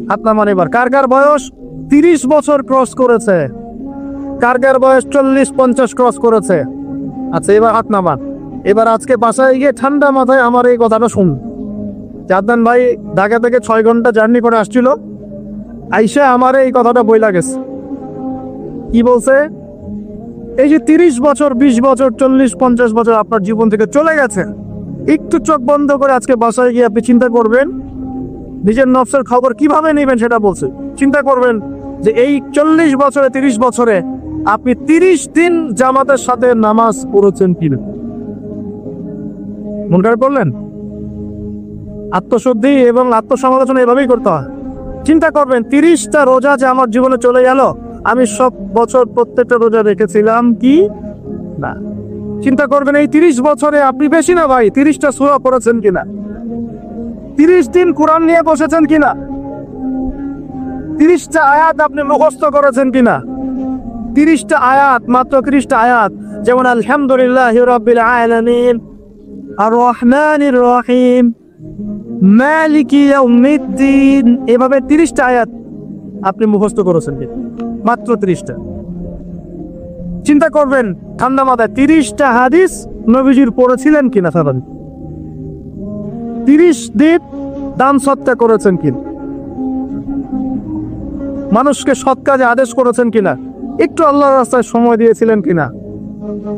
Speaker 1: হাত নামান। এবার কার কার বয়স 30 বছর ক্রস করেছে? কার কার বয়স 40-50 ক্রস করেছে? আচ্ছা এবার হাত নামান। এবার আজকে বাসায় গিয়ে ঠান্ডা মাথায় আমার এই কথাটা শুন। জাদনান ভাই ঢাকা থেকে 6 ঘন্টা জার্নি করে আসছিল, আইসা আমার এই কথাটা বইলা গেছে। কি বলছে? এই যে 30 বছর, 20 বছর, 40-50 বছর আপনার জীবন থেকে চলে গেছে, একটু চোখ বন্ধ করে আজকে বাসায় গিয়ে আপনি চিন্তা করবেন নিজের নফসের খবর কিভাবে নেবেন সেটা বলছে। চিন্তা করবেন যে এই 40 বছরে, 30 বছরে আপনি 30 দিন জামাতের সাথে নামাজ পড়েছেন কিনা। মন খারাপ করলেন? আত্মশুদ্ধি এবং আত্মসমালোচনা এভাবেই করতে হয়। চিন্তা করবেন 30টা রোজা যে আমার জীবনে চলে গেল, আমি সব বছর প্রত্যেকটা রোজা রেখেছিলাম কি না। চিন্তা করবেন এই 30 বছরে আপনি, বেশি না ভাই, 30টা সূরা পড়েছেন কিনা, 30 দিন কোরআন নিয়ে বসেছেন কিনা, 30টা আয়াত আপনি মুখস্থ করেছেন কিনা। 30টা আয়াত, মাত্র 30টা আয়াত, যেমন আলহামদুলিল্লাহি রাব্বিল আলামিন, আর রহমানির রহিম, মালিকি ইয়াউমিদ্দিন, এভাবে 30টা আয়াত আপনি মুখস্থ করেছেন কিনা, মাত্র 30টা। চিন্তা করবেন ঠান্ডা মাথায় 30টা হাদিস নবীজির পড়েছিলেন কিনা, সাধারণ 30 দিন দান সৎকা করেছেন কিনা, মানুষকে সৎ কাজে আদেশ করেছেন কিনা, একটু আল্লাহর রাস্তায় সময় দিয়েছিলেন কিনা,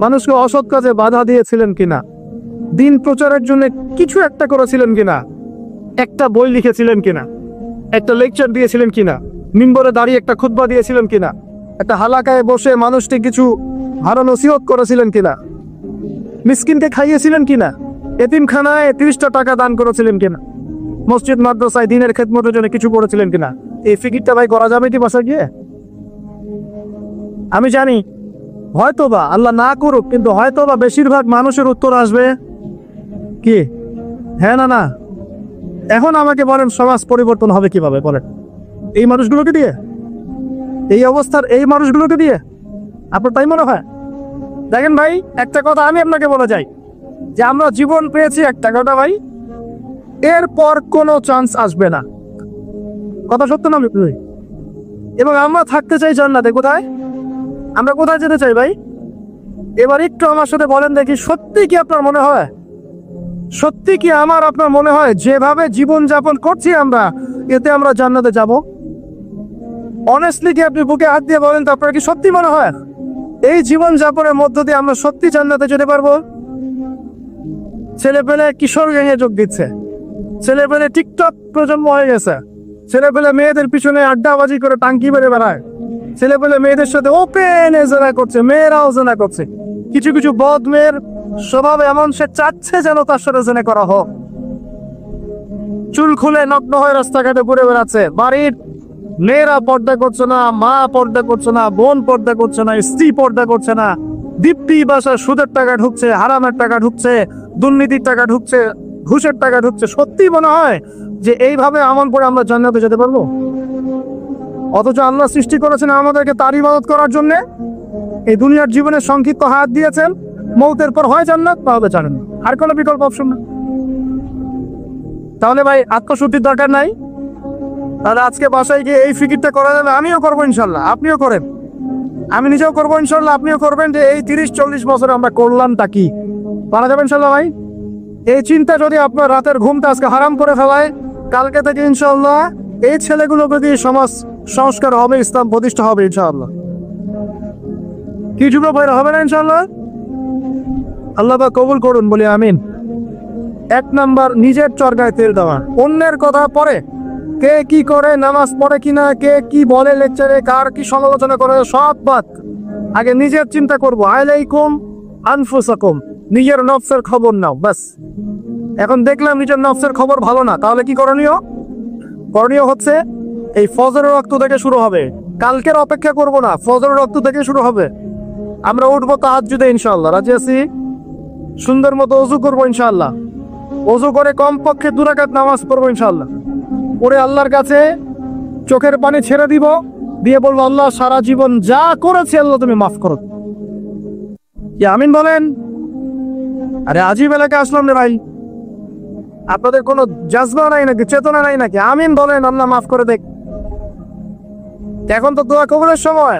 Speaker 1: মানুষকে অসৎ কাজে বাধা দিয়েছিলেন কিনা, দিন প্রচারের জন্য কিছু একটা করেছিলেন কিনা, একটা বই লিখেছিলেন কিনা, একটা লেকচার দিয়েছিলেন কিনা, মিম্বরে দাঁড়িয়ে একটা খুতবা দিয়েছিলেন কিনা, একটা হালাকায় বসে মানুষকে কিছু ভালো নসিহত করেছিলেন কিনা, মিসকিনকে খাইয়েছিলেন কিনা, এতিমখানায় 30টা টাকা দান করেছিলেন কিনা, মসজিদ মাদ্রাসায় দিনের খেদমতের জন্য কিছু করেছিলেন কিনা। এই ফিকিরটা ভাই করা যাবে কি বাসা গিয়ে? আমি জানি হয়তোবা আল্লাহ না করুক, কিন্তু হয়তোবা বেশিরভাগ মানুষের উত্তর আসবে কি হ্যাঁ না না। এখন আমাকে বলেন সমাজ পরিবর্তন হবে কিভাবে বলেন? এই মানুষগুলোকে দিয়ে, এই অবস্থার এই মানুষগুলোকে দিয়ে? আপনার তাই মনে হয়? দেখেন ভাই, একটা কথা আমি আপনাকে বলে যাই, যে আমরা জীবন পেয়েছি একটা কথা ভাই, এরপর কোনো চান্স আসবে না। কথা সত্য না ভাই? এবং আমরা থাকতে চাই জান্নাতে। কোথায়? আমরা কোথায় যেতে চাই ভাই? এবার একটু আমার সাথে বলেন দেখি, সত্যি কি আপনার মনে হয়, সত্যি কি আমার আপনার মনে হয় যেভাবে জীবন যাপন করছি আমরা, এতে আমরা জান্নাতে যাব? অনেস্টলি কি আপনি বুকে হাত দিয়ে বলেন তো, আপনার কি সত্যি মনে হয় এই জীবন যাপনের মধ্য দিয়ে আমরা সত্যি জান্নাতে যেতে পারবো? ছেলে পেলে কিশোর গ্যাংয়ে যোগ দিচ্ছে, ছেলে পেলে টিকটক প্রজন্ম হয়ে গেছে, ছেলে পেলে মেয়েদের পিছনে আড্ডাবাজি করে টাঙ্কি বেড়ে বেড়ায়, ছেলে পেলে মেয়েদের সাথে ওপেন জেনা করছে, মেয়েরাও জেনা করছে। কিছু কিছু বদ মেয়ের স্বভাব এমন, সে চাচ্ছে যেন তার সাথে জেনা করা হোক। চুল খুলে নগ্ন হয়ে রাস্তাঘাটে ঘুরে বেড়াচ্ছে। বাড়ির মেয়েরা পর্দা করছে না, মা পর্দা করছে না, বোন পর্দা করছে না, স্ত্রী পর্দা করছে না। দীপ্তি বাসায় সুদের টাকা ঢুকছে, হারামের টাকা ঢুকছে, দুর্নীতির টাকা ঢুকছে, ঘুষের টাকা ঢুকছে। সত্যি মনে হয় যে এইভাবে আমল করে আমরা জান্নাতে যেতে পারবো? অথচ আল্লাহ সৃষ্টি করেছেন আমাদেরকে তার ইবাদত করার জন্য। এই দুনিয়ার জীবনে সংক্ষিপ্ত হায়াত দিয়েছেন, মৌতের পর হয় জান্নাত, তাহলে জানেন না, আর কোনো বিকল্প অপশন না। তাহলে ভাই আত্মশুদ্ধির দরকার নাই? তাহলে আজকে বাসায় গিয়ে এই ফিকিরটা করা যাবে। আমিও করবো ইনশাল্লাহ, আপনিও করেন, আমি নিজেও করবো ইনশাল্লাহ, আপনিও করবেন, যে এই 30-40 বছরে আমরা করলামটা কি। পারা যাবে ইনশাল্লাহ ভাই? এই চিন্তা যদি আপনার রাতের ঘুমটা আজকে হারাম করে ফেলায়, কালকে থেকে ইনশাল্লাহ এই ছেলেগুলোকে দিয়ে সমাজ সংস্কার হবে, ইসলাম প্রতিষ্ঠা হবে ইনশাআল্লাহ। কি যুব ভাইরা, হবে না ইনশাআল্লাহ? আল্লাহ পাক কবুল করুন, বলি আমিন। 1 নাম্বার, নিজের চরকায় তেল দেওয়া। অন্যের কথা পরে, কে কি করে, নামাজ পড়ে কিনা, কে কি বলে লেকচারে, কার কি সমালোচনা করে, সব বাদ। আগে নিজের চিন্তা করবো। আলাইকুম আনফুসাকুম, নিজের নফসের খবর নাও, বাস। এখন দেখলাম নিজের নফসের খবর ভালো না, তাহলে কি করণীয়? করণীয় হচ্ছে এই ফজরের রক্ত থেকে শুরু হবে। কালকের অপেক্ষা করব না, ফজরের রক্ত থেকে শুরু হবে। আমরা উঠবো তাহাজ্জুদে ইনশাআল্লাহ, রাজি আছি? সুন্দর মতো ওযু করবো ইনশাআল্লাহ। ওযু করে কমপক্ষে 2 রাকাত নামাজ পড়বো ইনশাআল্লাহ। পরে আল্লাহর কাছে চোখের পানি ছেড়ে দিব, দিয়ে বলবো আল্লাহ সারা জীবন যা করেছি আল্লাহ তুমি মাফ করো। কি আমিন বলেন? আরে আজিব এলাকায় আসলাম রে ভাই, আপনাদের কোনো জাজবা নাই নাকি, চেতনা নাই নাকি? আমিন বলেন, আল্লাহ মাফ করে দেখ। এখন তো দোয়া কবুলের সময়,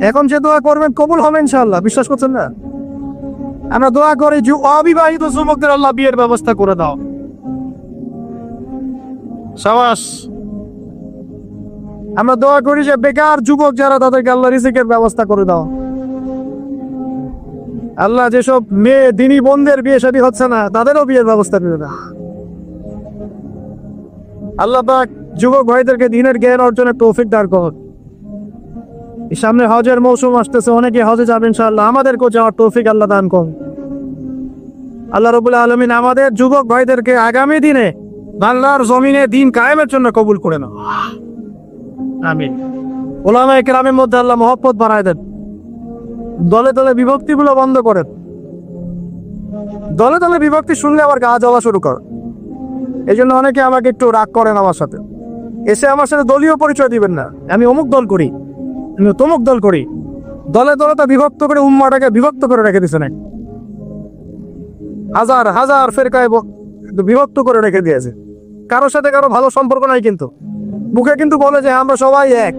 Speaker 1: এখন যে দোয়া করবেন কবুল হবে ইনশাআল্লাহ, বিশ্বাস করছেন না? আমরা দোয়া করি যে অবিবাহিত যুবকদের আল্লাহ বিয়ের ব্যবস্থা করে দাও। সাবাস। আমরা দোয়া করি যে বেকার যুবক যারা তাদেরকে আল্লাহ রিজিকের ব্যবস্থা করে দাও। আল্লাহ যেসব মেয়ে দিনী বোনদের বিয়ে শাদী হচ্ছে না তাদেরও বিয়ের ব্যবস্থা করে দাও। আল্লাহ পাক যুবক ভাইদেরকে দ্বীনের জ্ঞান অর্জনের তৌফিক দান করুন। এই সামনে হজের মৌসুম আসতেছে, অনেকে হজে যাবেন ইনশাআল্লাহ, আমাদেরকেও যাওয়ার তৌফিক আল্লাহ দান করুন। আল্লাহ রাব্বুল আলামিন আমাদের যুবক ভাইদেরকে আগামী দিনে আল্লাহর জমিনে দ্বীন কায়েমের জন্য কবুল করে নাও, আমিন। উলামায়ে কেরামের মধ্যে আল্লাহ মহব্বত বাড়ায় দেন, দলে দলে বিভক্তিগুলো বন্ধ করেন। দলে দলে বিভক্তি শুনলে আবার গা জ্বলা শুরু করে। এই জন্য অনেকে আমাকে একটু রাগ করেন আমার সাথে, এসে আমার সাথে দলীয় পরিচয় দিবেন না, আমি অমুক দল করি, আমি তমুক দল করি। দলে দলে তা বিভক্ত করে উম্মাটাকে বিভক্ত করে রেখে দিয়েছেন, হাজার হাজার ফেরকায় বিভক্ত করে রেখে দিয়েছে। কারোর সাথে কারো ভালো সম্পর্ক নাই, কিন্তু মুখে কিন্তু বলে যে আমরা সবাই এক,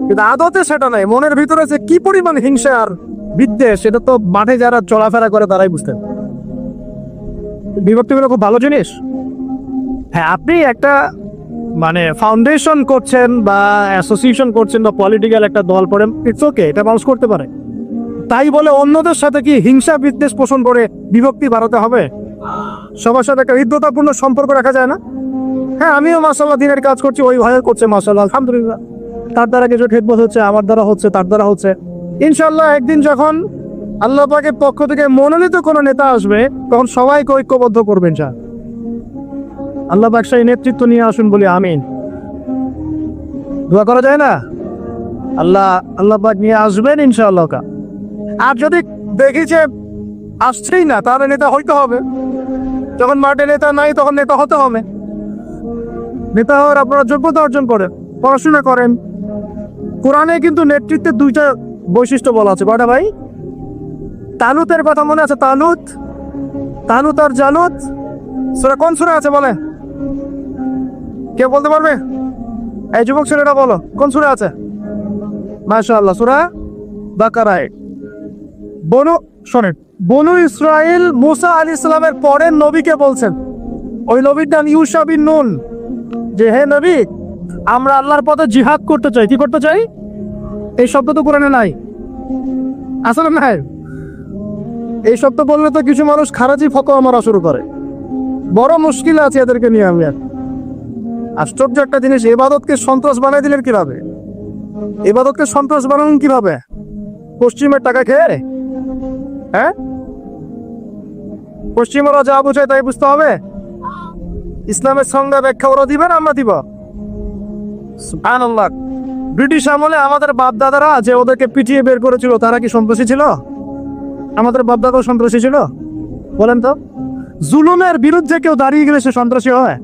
Speaker 1: কিন্তু আদতে সেটা নাই। মনের ভিতরে যে কি পরিমাণ হিংসা আর বিদ্বেষ, সেটা তো মাঠে যারা চলাফেরা করে তারাই বুঝতেন। বিভক্তিগুলো খুব ভালো জিনিস। হ্যাঁ, আপনি একটা মানে ফাউন্ডেশন করছেন বা অ্যাসোসিয়েশন করছেন বা পলিটিক্যাল একটা দল করেন, ইটস ওকে, এটা মানুষ করতে পারে। তাই বলে অন্যদের সাথে কি হিংসা বিদ্বেষ পোষণ করে বিভক্তি বাড়াতে হবে? সবার সাথে একটা হৃদ্যতাপূর্ণ সম্পর্ক রাখা যায় না? হ্যাঁ, আমিও মাশাআল্লাহ দিনের কাজ করছি, ওই ভাই করছে মাশাআল্লাহ, আলহামদুলিল্লাহ। তার দ্বারা কিছু খেদমত হচ্ছে, আমার দ্বারা হচ্ছে, তার দ্বারা হচ্ছে। ইনশাআল্লাহ একদিন যখন আল্লাহ পাকের পক্ষ থেকে মনোনীত কোনো নেতা আসবে, তখন সবাইকে ঐক্যবদ্ধ করবেন। আল্লাহ পাক সেই নেতৃত্ব নিয়ে আসুন বলি আমিন। দোয়া করা যায় না? আল্লাহ পাক নিয়ে আসবেন ইনশাআল্লাহ। আর যদি দেখি যে আসছেই না, তাহলে নেতা হইতে হবে। যখন মাঠে নেতা নাই তখন নেতা হতে হবে। নেতা হওয়ার আপনারা যোগ্যতা অর্জন করেন, পড়াশোনা করেন। কোরআনে কিন্তু নেতৃত্বের 2টা বৈশিষ্ট্য বলা আছে। কয়টা ভাই? তালুতের কথা মনে আছে? তালুত আর জালুত সূরা, কোন সূরা আছে বলে? কে বলতে পারবে? এই যুবক ছেলেটা বলো, কোন সূরা আছে? মাশাআল্লাহ, সূরা বাকারায়। বনু ইসরাইল মুসা আলাইহিস সালামের পরের নবীকে বলছেন, ওই নবীর নাম ইউশা বিন নুন, যে হে নবী, আমরা আল্লাহর পথে জিহাদ করতে চাই। কি করতে চাই? এই শব্দ তো কোরআনে নাই, আসলে নাই। এই শব্দ বললে তো কিছু মানুষ খারাজি ফতোয়া মারা শুরু করে। বড় মুশকিল আছে এদেরকে নিয়ে। আমি আশ্চর্য একটা জিনিস, ইবাদতকে সন্ত্রাস বানাই দিলেন কিভাবে? ইবাদতকে সন্ত্রাস বানালেন কিভাবে? পশ্চিমের টাকা খেয়ে? হ্যাঁ, পশ্চিমরা যা বোঝায় তাই বুঝতে হবে। ইসলামের সংজ্ঞা ব্যাখ্যা ওরা দিবেন, আমরা দিব। সুবহানাল্লাহ। ব্রিটিশ আমলে আমাদের বাপ দাদারা যে ওদেরকে পিটিয়ে বের করেছিল, তারা কি সন্ত্রাসী ছিল? আমাদের বাপ দাদাও সন্ত্রাসী ছিল? বলেন তো। জুলুমের বিরুদ্ধে কেউ দাঁড়িয়ে গেলে সে সন্ত্রাসী হয়?